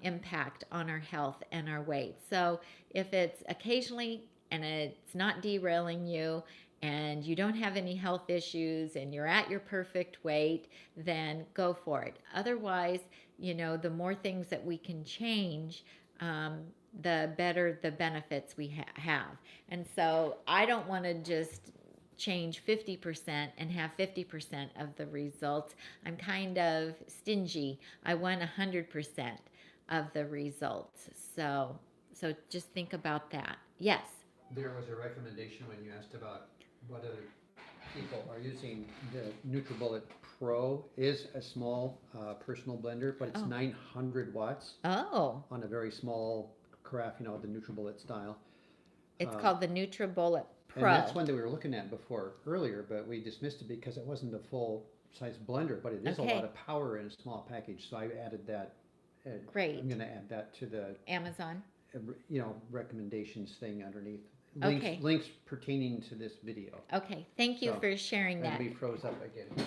impact on our health and our weight. So if it's occasionally and it's not derailing you and you don't have any health issues and you're at your perfect weight, then go for it. Otherwise, you know, the more things that we can change, the better the benefits we have. And so I don't want to just change 50% and have 50% of the results. I'm kind of stingy. I want 100% of the results. So just think about that. Yes. There was a recommendation when you asked about what other people are using. The Nutribullet Pro is a small personal blender, but it's 900 watts. Oh. On a very small carafe, you know, the Nutribullet style. It's called the Nutribullet Pro. And that's one that we were looking at before earlier, but we dismissed it because it wasn't a full size blender, but it is a lot of power in a small package. So I added that. Great. I'm going to add that to the Amazon. You know, recommendations thing underneath. Links pertaining to this video. Okay. Thank you for sharing that. And we froze up again.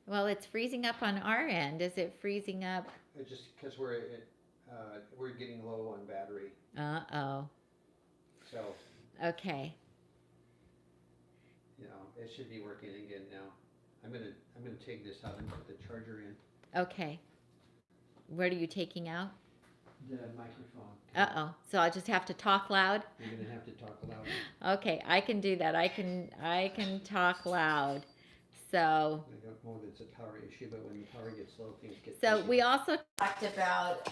Well, it's freezing up on our end. Is it freezing up? It's just because we're getting low on battery. Uh-oh. So. Okay. You know, it should be working again now. I'm gonna take this out and put the charger in. Okay. What are you taking out? The microphone. Uh-oh. So I'll just have to talk loud? You're gonna have to talk loud. Okay, I can do that. I can talk loud. So I don't know that it's a power issue, but when the power gets low, things get so pushy. we also Talked about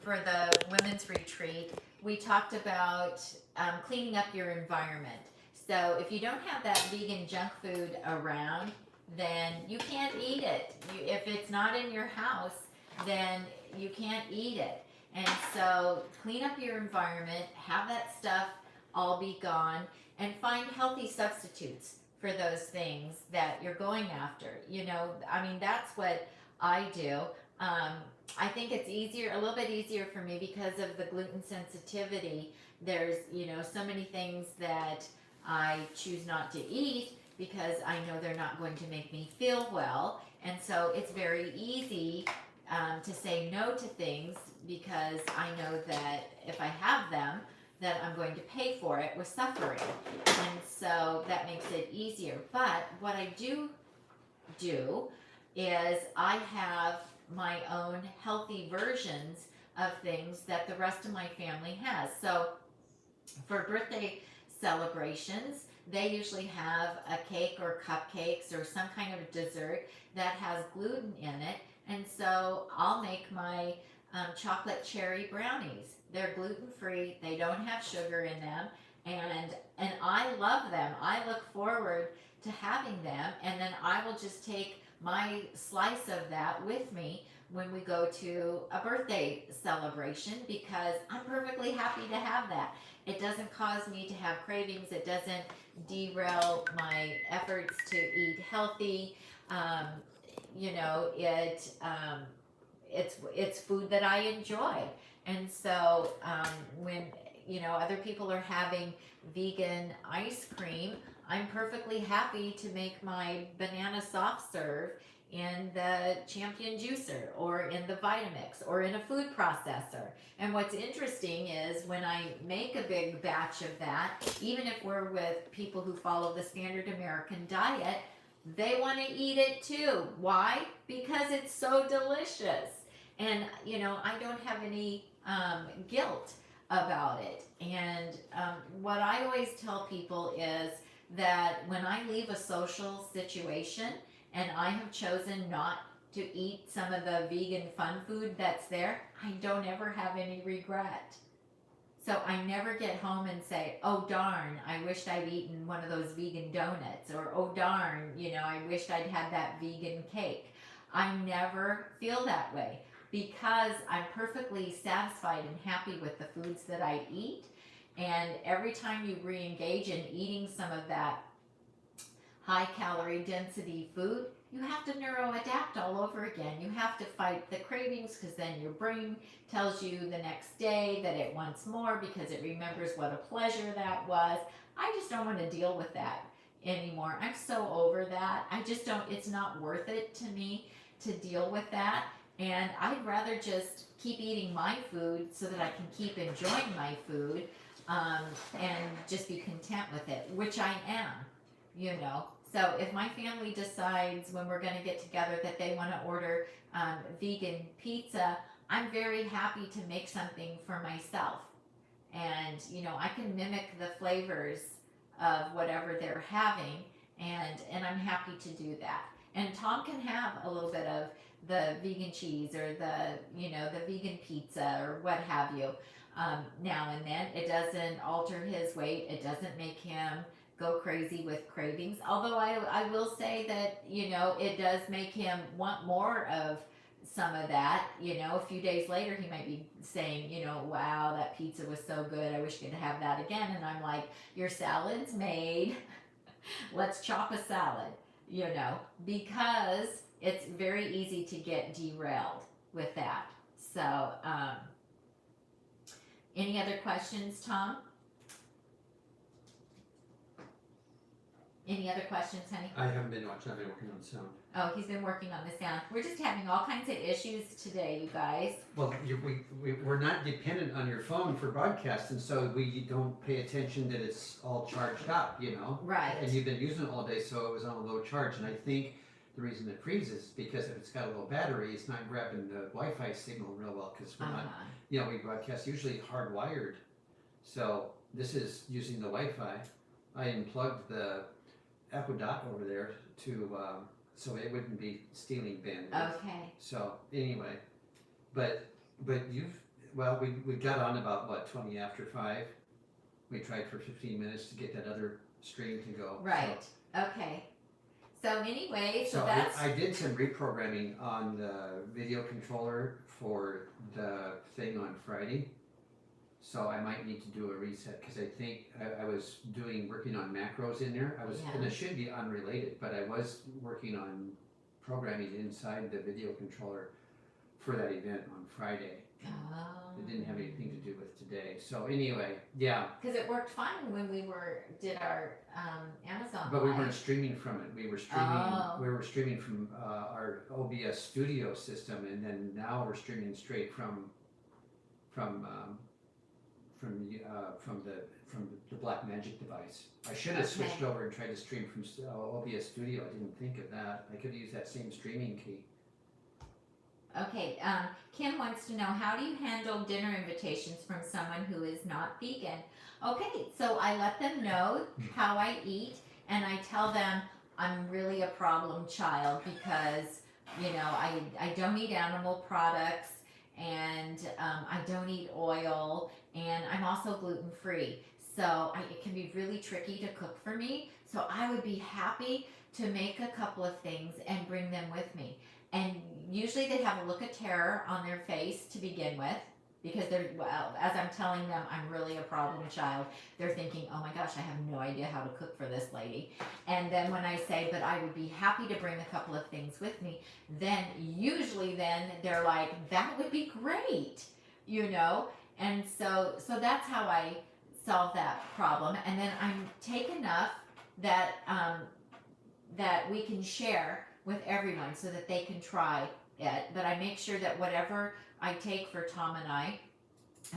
for the women's retreat, we talked about cleaning up your environment. So if you don't have that vegan junk food around, then you can't eat it. If it's not in your house, then you can't eat it. And so clean up your environment, have that stuff all be gone, and find healthy substitutes for those things that you're going after. You know, I mean, that's what I do. I think it's a little bit easier for me because of the gluten sensitivity. There's, you know, so many things that I choose not to eat because I know they're not going to make me feel well. And so it's very easy to say no to things because I know that if I have them, that I'm going to pay for it with suffering. And so that makes it easier. But what I do is I have my own healthy versions of things that the rest of my family has. So for birthday celebrations, they usually have a cake or cupcakes or some kind of dessert that has gluten in it. And so I'll make my chocolate cherry brownies. They're gluten-free, they don't have sugar in them, and I love them. I look forward to having them, and then I will just take my slice of that with me when we go to a birthday celebration, because I'm perfectly happy to have that. It doesn't cause me to have cravings. It doesn't derail my efforts to eat healthy. You know, it's food that I enjoy. And so when, you know, other people are having vegan ice cream, I'm perfectly happy to make my banana soft serve in the Champion juicer or in the Vitamix or in a food processor. And what's interesting is when I make a big batch of that, even if we're with people who follow the standard American diet, they want to eat it too. Why? Because it's so delicious. And, you know, I don't have any guilt about it. And what I always tell people is that when I leave a social situation and I have chosen not to eat some of the vegan fun food that's there, I don't ever have any regret. So I never get home and say, oh darn, I wished I'd eaten one of those vegan donuts, or oh darn, you know, I wished I'd had that vegan cake. I never feel that way because I'm perfectly satisfied and happy with the foods that I eat. And every time you re-engage in eating some of that high calorie density food, you have to neuroadapt all over again. You have to fight the cravings, because then your brain tells you the next day that it wants more because it remembers what a pleasure that was. I just don't want to deal with that anymore. I'm so over that. I just don't, it's not worth it to me to deal with that. And I'd rather just keep eating my food so that I can keep enjoying my food and just be content with it, which I am, you know. So if my family decides when we're going to get together that they want to order vegan pizza, I'm very happy to make something for myself. And, you know, I can mimic the flavors of whatever they're having, and I'm happy to do that. And Tom can have a little bit of the vegan cheese or the, you know, the vegan pizza or what have you now and then. It doesn't alter his weight. It doesn't make him go crazy with cravings. Although I will say that, you know, it does make him want more of some of that. You know, a few days later he might be saying, you know, wow, that pizza was so good, I wish I could have that again. And I'm like, your salad's made. Let's chop a salad, you know, because it's very easy to get derailed with that. So any other questions, Tom? Any other questions, honey? I haven't been watching. I've been working on sound. Oh, he's been working on the sound. We're just having all kinds of issues today, you guys. Well, we're not dependent on your phone for broadcast, and so we don't pay attention that it's all charged up, you know? Right. And you've been using it all day, so it was on a low charge. And I think the reason it freezes is because if it's got a low battery, it's not grabbing the Wi-Fi signal real well, because we're not, you know, we broadcast usually hardwired. So this is using the Wi-Fi. I unplugged the Echo Dot over there to so it wouldn't be stealing bandwidth. Okay. So anyway, but we got on about what, 20 after 5. We tried for 15 minutes to get that other stream to go. Right. So, okay. So anyway, so that's I did some reprogramming on the video controller for the thing on Friday. So I might need to do a reset, because I think I was working on macros in there. And it should be unrelated, but I was working on programming inside the video controller for that event on Friday. Oh. It didn't have anything to do with today. So anyway, yeah. Because it worked fine when we did our Amazon. But we Live. weren't streaming from it. We were streaming. Oh. We were streaming from our OBS studio system, and then now we're streaming straight from the Black Magic device. I should have switched over and tried to stream from OBS Studio. I didn't think of that. I could use that same streaming key. Okay, Kim wants to know, how do you handle dinner invitations from someone who is not vegan? Okay, so I let them know how I eat, and I tell them I'm really a problem child because, you know, I don't eat animal products, and I don't eat oil, and I'm also gluten-free. So it can be really tricky to cook for me. So I would be happy to make a couple of things and bring them with me. And usually they have a look of terror on their face to begin with, because they're, well, as I'm telling them I'm really a problem child, they're thinking, oh my gosh, I have no idea how to cook for this lady. And then when I say, but I would be happy to bring a couple of things with me, then usually then they're like, that would be great, you know? And so that's how I solve that problem. And then I'm take enough that, that we can share with everyone so that they can try it. But I make sure that whatever I take for Tom and I,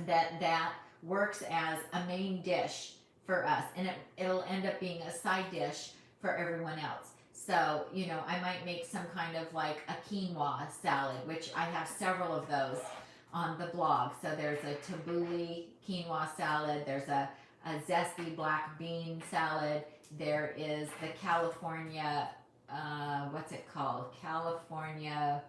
that works as a main dish for us, and it'll end up being a side dish for everyone else. So, you know, I might make some kind of like a quinoa salad, which I have several of those on the blog. So there's a tabbouleh quinoa salad, there's a zesty black bean salad, there is the California, what's it called? California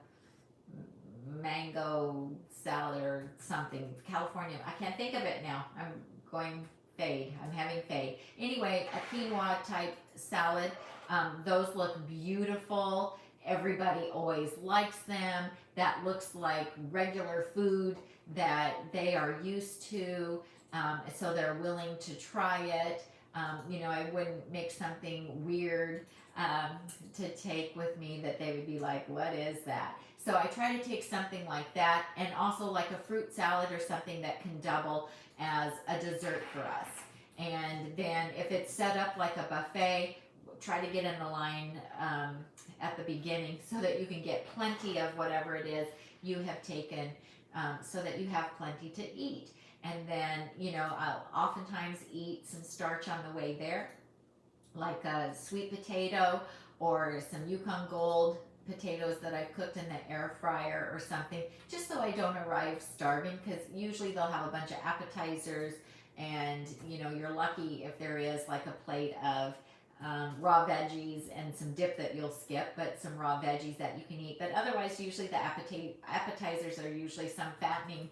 mango salad or something. California, I can't think of it now. I'm going fade. I'm having fade. Anyway, a quinoa type salad. Those look beautiful. Everybody always likes them. That looks like regular food that they are used to. So they're willing to try it. You know, I wouldn't make something weird to take with me that they would be like, what is that? So I try to take something like that, and also like a fruit salad or something that can double as a dessert for us. And then if it's set up like a buffet, try to get in the line at the beginning so that you can get plenty of whatever it is you have taken, so that you have plenty to eat. And then, you know, I'll oftentimes eat some starch on the way there, like a sweet potato or some Yukon Gold potatoes that I've cooked in the air fryer or something, just so I don't arrive starving, because usually they'll have a bunch of appetizers, and, you know, you're lucky if there is like a plate of raw veggies and some dip that you'll skip, but some raw veggies that you can eat. But otherwise, usually the appetizers are usually some fattening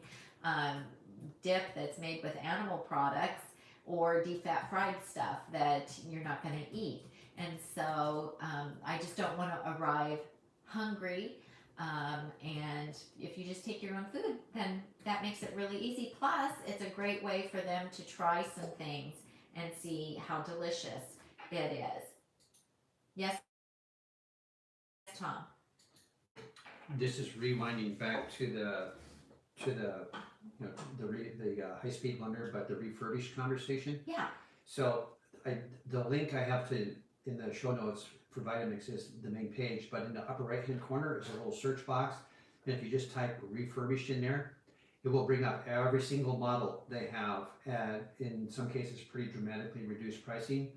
dip that's made with animal products or deep fat fried stuff that you're not going to eat. And so I just don't want to arrive hungry. And if you just take your own food, then that makes it really easy. Plus, it's a great way for them to try some things and see how delicious it is. Yes, Tom. This is rewinding back to the you know, the high-speed blender, but the refurbished conversation. Yeah. So the link I have to in the show notes for Vitamix is the main page, but in the upper right-hand corner is a little search box, and if you just type refurbished in there, it will bring up every single model they have at, in some cases, pretty dramatically reduced pricing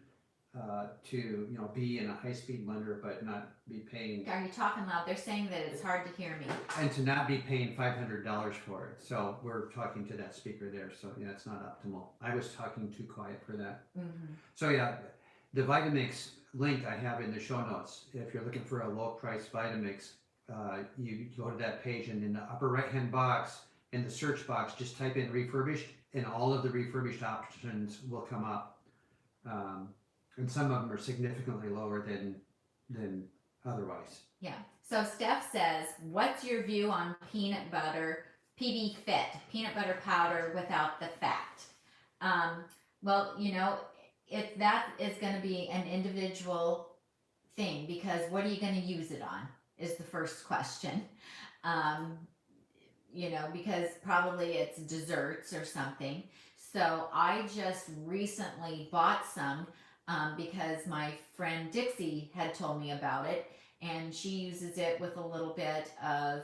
to, you know, be in a high-speed blender but not be paying. Are you talking loud? They're saying that it's hard to hear me. And to not be paying $500 for it. So we're talking to that speaker there. So yeah, it's not optimal. I was talking too quiet for that. Mm-hmm. So yeah, the Vitamix link I have in the show notes. If you're looking for a low price Vitamix, you go to that page, and in the upper right hand box, in the search box, just type in refurbished, and all of the refurbished options will come up. And some of them are significantly lower than otherwise. Yeah. So Steph says, what's your view on peanut butter, PB Fit, peanut butter powder without the fat? Well, you know, that is going to be an individual thing, because what are you going to use it on is the first question. You know, because probably it's desserts or something. So I just recently bought some because my friend Dixie had told me about it, and she uses it with a little bit of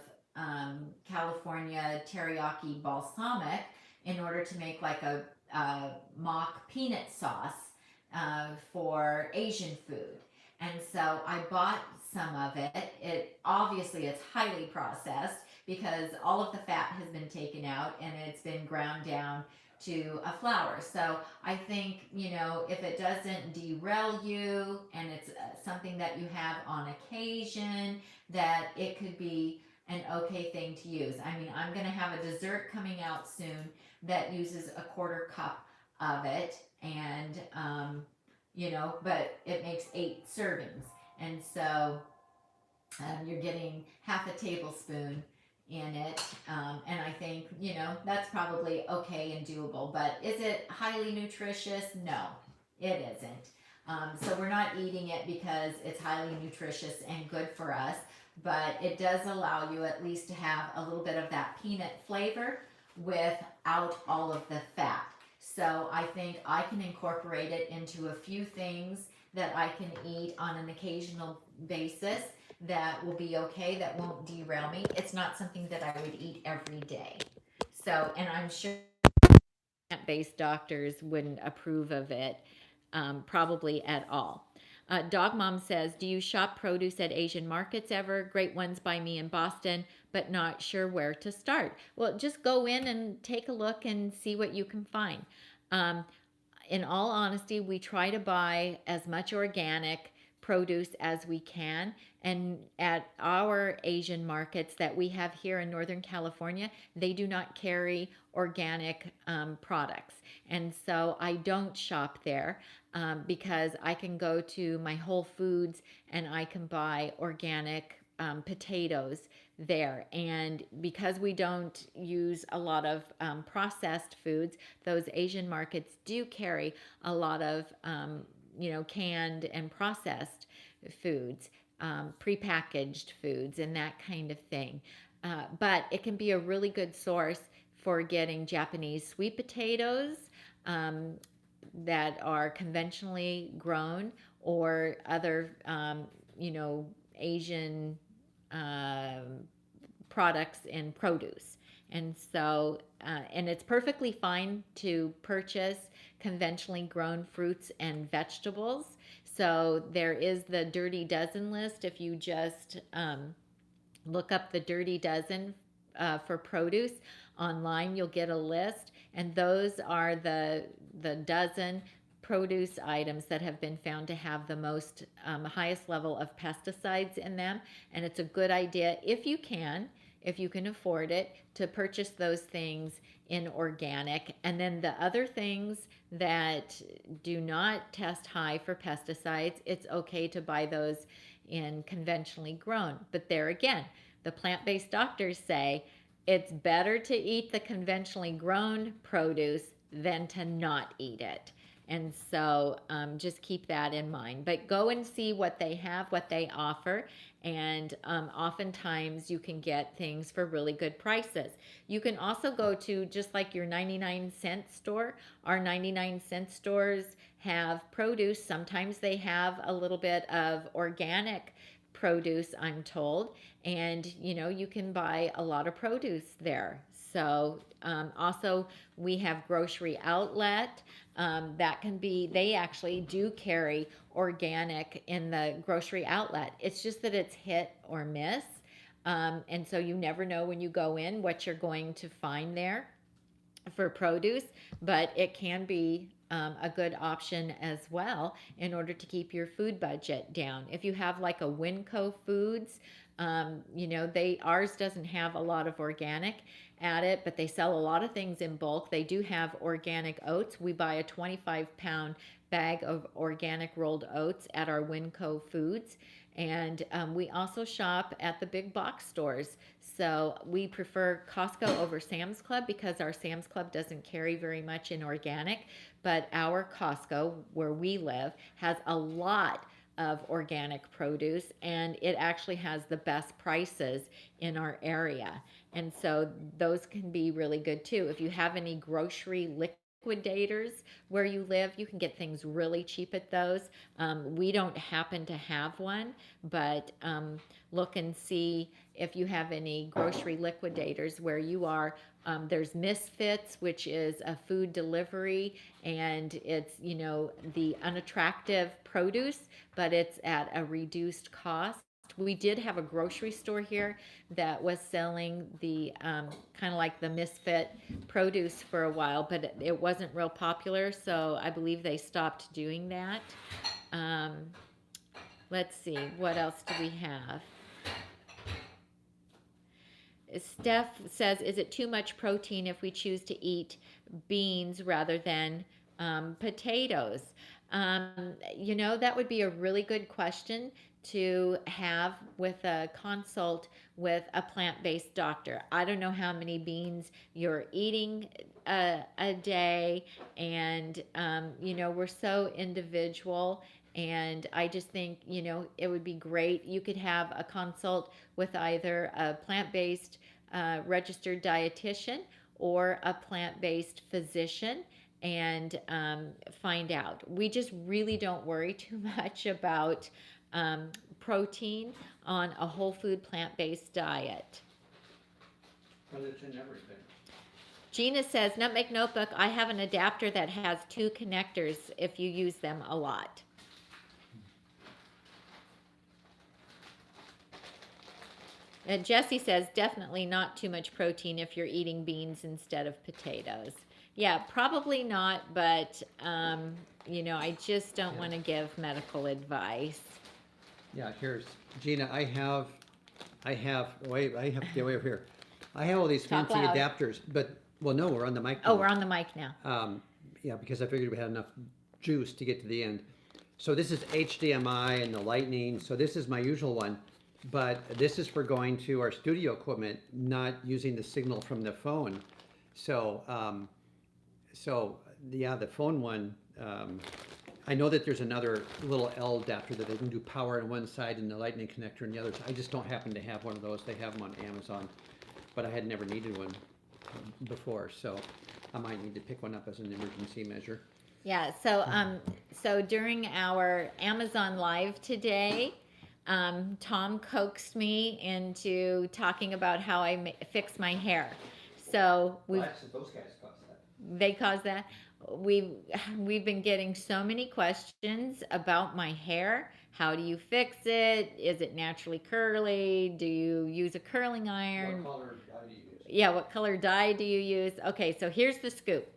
California teriyaki balsamic, in order to make like a mock peanut sauce for Asian food. And so I bought some of it. It obviously it's highly processed because all of the fat has been taken out and it's been ground down to a flour. So I think, you know, if it doesn't derail you and it's something that you have on occasion, that it could be an okay thing to use. I mean, I'm going to have a dessert coming out soon that uses a quarter cup of it, and you know, but it makes 8 servings, and so you're getting half a tablespoon in it, and I think, you know, that's probably okay and doable. But is it highly nutritious? No, it isn't. So we're not eating it because it's highly nutritious and good for us, but it does allow you at least to have a little bit of that peanut flavor without all of the fat. So I think I can incorporate it into a few things that I can eat on an occasional basis that will be okay, that won't derail me. It's not something that I would eat every day. So, and I'm sure plant-based doctors wouldn't approve of it, probably at all. Dog Mom says, do you shop produce at Asian markets ever? Great ones by me in Boston, but not sure where to start. Well, just go in and take a look and see what you can find. In all honesty, we try to buy as much organic produce as we can, and at our Asian markets that we have here in Northern California, they do not carry organic products, and so I don't shop there because I can go to my Whole Foods and I can buy organic potatoes there. And because we don't use a lot of processed foods, those Asian markets do carry a lot of you know, canned and processed foods, prepackaged foods, and that kind of thing. But it can be a really good source for getting Japanese sweet potatoes that are conventionally grown, or other, you know, Asian products in produce. And so, and it's perfectly fine to purchase conventionally grown fruits and vegetables. So there is the Dirty Dozen list. If you just look up the Dirty Dozen for produce online, you'll get a list, and those are the dozen produce items that have been found to have the most highest level of pesticides in them. And it's a good idea, if you can afford it, to purchase those things in organic. And then the other things that do not test high for pesticides, it's okay to buy those in conventionally grown. But there again, the plant-based doctors say it's better to eat the conventionally grown produce than to not eat it. And so just keep that in mind. But go and see what they have, what they offer. And oftentimes you can get things for really good prices. You can also go to just like your 99-cent store. Our 99-cent stores have produce. Sometimes they have a little bit of organic produce, I'm told. And, you know, you can buy a lot of produce there. So also we have Grocery Outlet. That can be, they actually do carry organic in the Grocery Outlet. It's just that it's hit or miss. And so you never know when you go in what you're going to find there for produce, but it can be a good option as well in order to keep your food budget down. If you have like a Winco Foods, you know, ours doesn't have a lot of organic at it, but they sell a lot of things in bulk. They do have organic oats. We buy a 25-pound bag of organic rolled oats at our Winco Foods. And we also shop at the big box stores. So we prefer Costco over Sam's Club because our Sam's Club doesn't carry very much in organic. But our Costco, where we live, has a lot of organic produce, and it actually has the best prices in our area. And so those can be really good too. If you have any grocery liquidators where you live, you can get things really cheap at those. We don't happen to have one, but look and see if you have any grocery liquidators where you are. There's Misfits, which is a food delivery, and it's, the unattractive produce, but it's at a reduced cost. We did have a grocery store here that was selling the kind of like the Misfit produce for a while, but it wasn't real popular, so I believe they stopped doing that. Let's see, what else do we have? Steph says, is it too much protein if we choose to eat beans rather than potatoes? That would be a really good question to have with a consult with a plant-based doctor. I don't know how many beans you're eating a day, and we're so individual. And I just think, it would be great. You could have a consult with either a plant-based registered dietitian or a plant-based physician and find out. We just really don't worry too much about protein on a whole food plant-based diet. But it's in everything. Gina says, Nutmeg Notebook, I have an adapter that has 2 connectors if you use them a lot. And Jessie says, definitely not too much protein if you're eating beans instead of potatoes. Yeah, probably not, but, I just don't want to give medical advice. Yeah, here's, Gina, I have, wait, I have to get way over here. I have all these Talk fancy loud. adapters, but, well, no, we're on the mic. Oh, now. we're on the mic now. Yeah, because I figured we had enough juice to get to the end. So this is HDMI and the lightning. So this is my usual one, but this is for going to our studio equipment, not using the signal from the phone. So, yeah, the phone one, I know that there's another little L adapter that they can do power on one side and the lightning connector on the other. I just don't happen to have one of those. They have them on Amazon, but I had never needed one before. So I might need to pick one up as an emergency measure. Yeah, so during our Amazon Live today, Tom coaxed me into talking about how I fix my hair. So Well, actually, those guys caused that. they caused that. We've been getting so many questions about my hair. How do you fix it? Is it naturally curly? Do you use a curling iron? What color dye do you use? Yeah, what color dye do you use? Okay, so here's the scoop.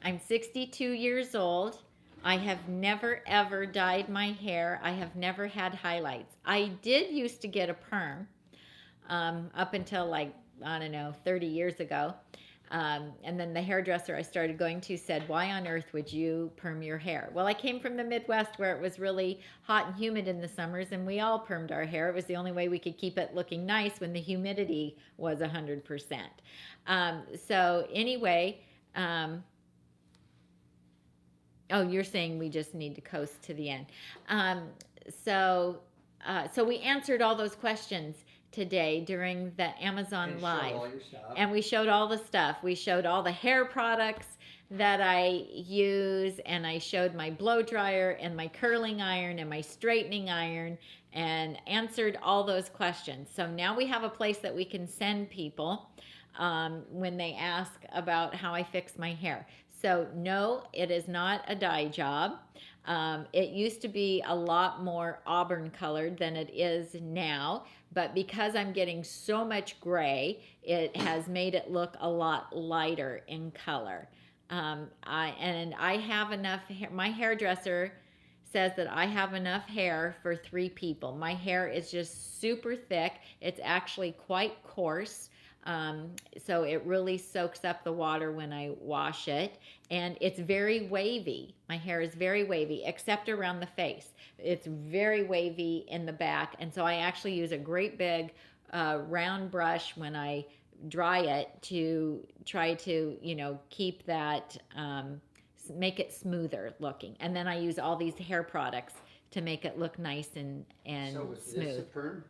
I'm 62 years old. I have never ever dyed my hair. I have never had highlights. I did used to get a perm up until 30 years ago. And then the hairdresser I started going to said, why on earth would you perm your hair? Well, I came from the Midwest where it was really hot and humid in the summers, and we all permed our hair. It was the only way we could keep it looking nice when the humidity was 100%. So anyway, oh, you're saying we just need to coast to the end. So we answered all those questions today during the Amazon And Live. show all your stuff. And we showed all the stuff. We showed all the hair products that I use, and I showed my blow dryer and my curling iron and my straightening iron, and answered all those questions. So now we have a place that we can send people when they ask about how I fix my hair. So no, it is not a dye job. It used to be a lot more auburn colored than it is now, but because I'm getting so much gray, it has made it look a lot lighter in color. I have enough hair. My hairdresser says that I have enough hair for 3 people. My hair is just super thick. It's actually quite coarse. So it really soaks up the water when I wash it, and it's very wavy. My hair is very wavy, except around the face. It's very wavy in the back, and so I actually use a great big round brush when I dry it to try to, keep that, make it smoother looking. And then I use all these hair products to make it look nice and So was smooth. this a perm?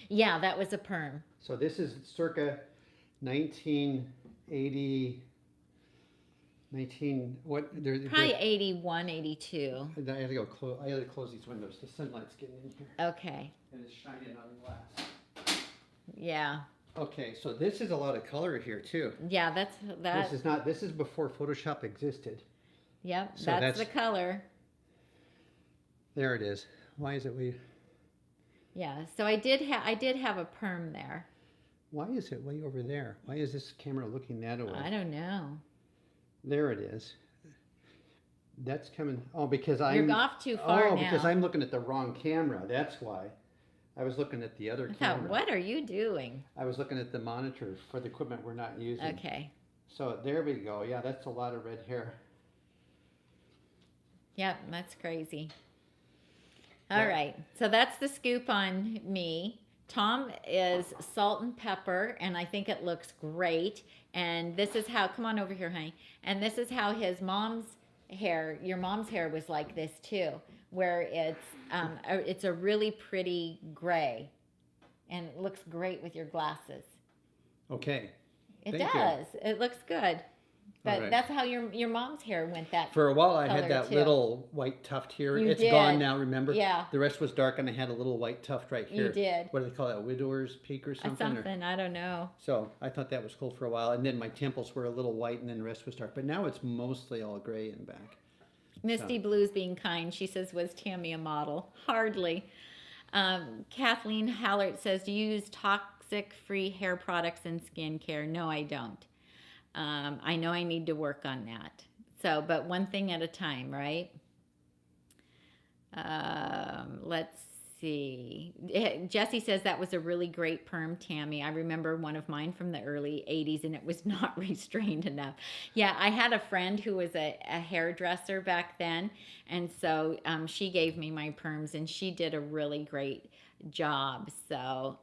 Yeah, that was a perm. So this is circa 1980, Probably 81, 82. I had to go close. I had to close these windows. The sunlight's getting in here, Okay. and it's shining on the glass. Yeah. Okay, so this is a lot of color here too. Yeah, that's that. This is before Photoshop existed. Yep, So that's that's the color. There it is. Why is it way? Yeah, so I did have a perm there. Why is it way over there? Why is this camera looking that way? I don't know. There it is. That's coming. Oh, because You're off too far now. because I'm looking at the wrong camera. That's why. I was looking at the other I thought, camera. what are you doing? I was looking at the monitor for the equipment we're not using. Okay. So there we go. Yeah, that's a lot of red hair. Yep, that's crazy. All Yeah. right, so that's the scoop on me. Tom is salt and pepper, and I think it looks great. And this is how, come on over here, honey. And this is how his mom's hair, your mom's hair was like this too, where it's a really pretty gray, and it looks great with your glasses. Okay. It Thank you. does. It looks good. But All right. that's how your mom's hair went that. For a while, I color had that too. little white tuft here. You It's did. gone now, remember? Yeah. The rest was dark, and I had a little white tuft right here. You did. What do they call that? Widower's peak or something? or- Something, I don't know. So I thought that was cool for a while. And then my temples were a little white, and then the rest was dark. But now it's mostly all gray in back. Misty Blue's being kind. She says, was Tami a model? Hardly. Kathleen Hallert says, do you use toxic-free hair products in skincare? No, I don't. I know I need to work on that. So, but one thing at a time, right? Let's see. Jessie says that was a really great perm, Tami. I remember one of mine from the early 80s, and it was not restrained enough. Yeah, I had a friend who was a hairdresser back then, and so she gave me my perms, and she did a really great job. So,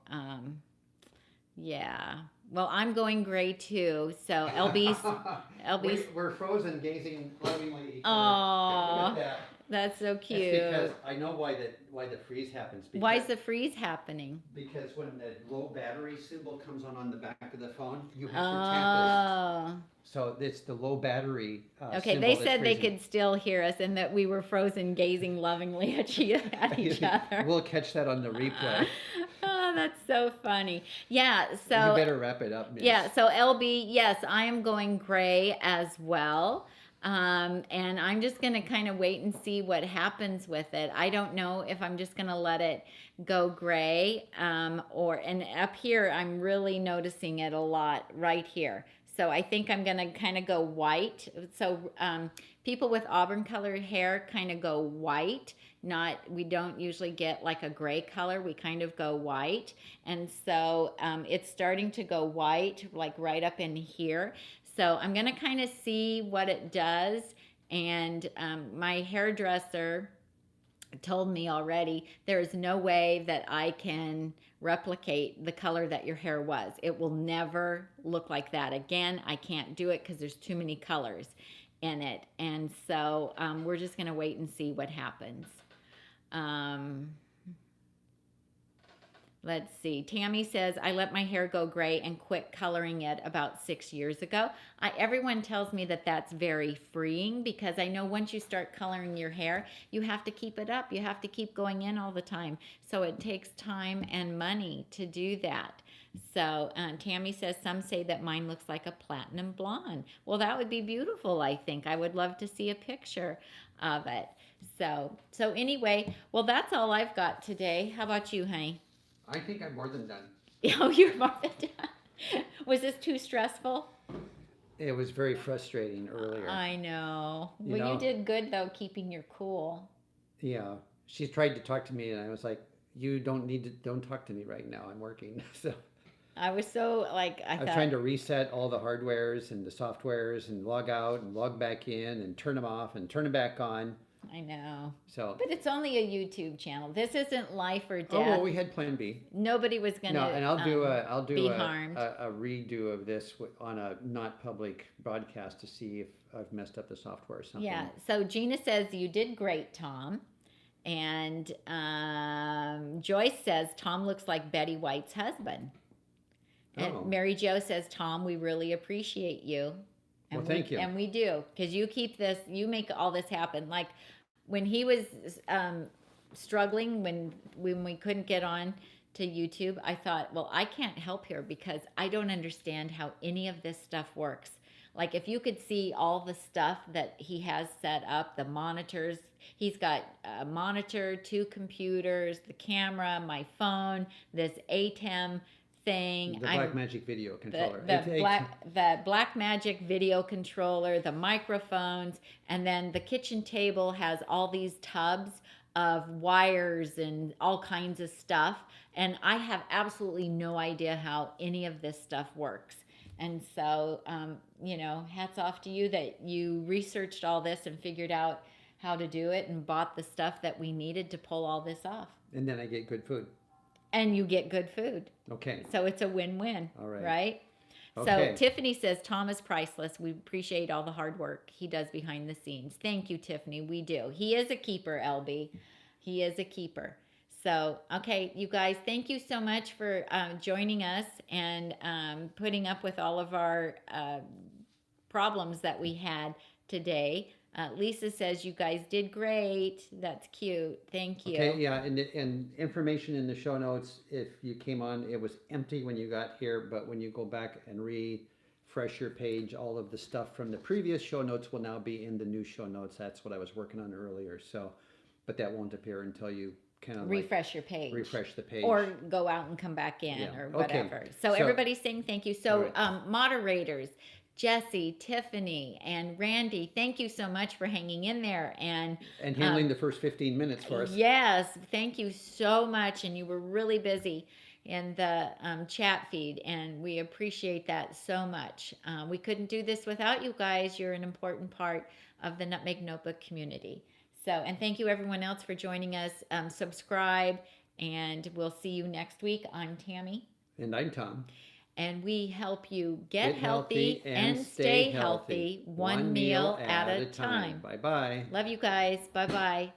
yeah. Well, I'm going gray too. So LB's. We're frozen, gazing lovingly at each other. Aw, Look at that. that's so That's cute. because I know why the freeze happens. Because, Why is the freeze happening? Because when the low battery symbol comes on the back of the phone, you have to tap it. Oh. So it's the low battery. Okay, symbol they that's said they freezing. could still hear us and that we were frozen gazing lovingly at each other. We'll catch that on the replay. Oh, that's so funny. Yeah, You so better wrap it up, Miss. yeah, so LB, yes, I am going gray as well. And I'm just going to kind of wait and see what happens with it. I don't know if I'm just going to let it go gray and up here, I'm really noticing it a lot right here. So I think I'm going to kind of go white. So people with auburn colored hair kind of go white. We don't usually get like a gray color. We kind of go white. And so it's starting to go white, like right up in here. So I'm going to kind of see what it does. And my hairdresser told me already, there is no way that I can replicate the color that your hair was. It will never look like that again. I can't do it because there's too many colors in it. And so we're just going to wait and see what happens. Let's see. Tami says, I let my hair go gray and quit coloring it about 6 years ago. Everyone tells me that that's very freeing because I know once you start coloring your hair, you have to keep it up. You have to keep going in all the time. So it takes time and money to do that. So Tami says, some say that mine looks like a platinum blonde. Well, that would be beautiful, I think. I would love to see a picture of it. So anyway, well, that's all I've got today. How about you, honey? I think I'm more than done. Oh, you're more than done. Was this too stressful? It was very frustrating earlier. I know. You Well, know? you did good, though, keeping your cool. Yeah. She tried to talk to me, and I was like, you don't talk to me right now. I'm working. So I was so, like, I I was thought, trying to reset all the hardwares and the softwares and log out and log back in and turn them off and turn them back on. I know. So, But it's only a YouTube channel. This isn't life or death. oh, well, we had plan B. Nobody was going to No, and I'll do be a harmed. redo of this on a not public broadcast to see if I've messed up the software or something. Yeah. So Gina says, you did great, Tom. And Joyce says, Tom looks like Betty White's husband. And Oh. Mary Jo says, Tom, we really appreciate you. And Well, thank you. And we do, because you keep this, you make all this happen. Like when he was struggling, when we couldn't get on to YouTube, I thought, well, I can't help here because I don't understand how any of this stuff works. Like if you could see all the stuff that he has set up, the monitors, he's got a monitor, 2 computers, the camera, my phone, this ATEM thing. The Blackmagic video controller. The Blackmagic video controller, the microphones, and then the kitchen table has all these tubs of wires and all kinds of stuff. And I have absolutely no idea how any of this stuff works. And so, you know, hats off to you that you researched all this and figured out how to do it and bought the stuff that we needed to pull all this off. And then I get good food. And you get good food. Okay. So it's a win-win. All right. Right? Okay. So Tiffany says, Tom is priceless. We appreciate all the hard work he does behind the scenes. Thank you, Tiffany. We do. He is a keeper, LB. He is a keeper. So, okay, you guys, thank you so much for joining us and putting up with all of our problems that we had today. Lisa says you guys did great. That's cute. Thank you. Okay, yeah, and information in the show notes. If you came on, it was empty when you got here, but when you go back and refresh your page, all of the stuff from the previous show notes will now be in the new show notes. That's what I was working on earlier. So, but that won't appear until you kind of refresh your page. Refresh the page. Or go out and come back in or whatever. Okay. So everybody's saying thank you. So right. Moderators, Jessie, Tiffany, and Randy, thank you so much for hanging in there and handling the first 15 minutes for us. Yes, thank you so much. And you were really busy in the chat feed, and we appreciate that so much. We couldn't do this without you guys. You're an important part of the Nutmeg Notebook community. So, and thank you everyone else for joining us. Subscribe, and we'll see you next week. I'm Tami. And I'm Tom. And we help you get healthy and stay healthy, one meal at a time. Bye-bye. Love you guys. Bye-bye.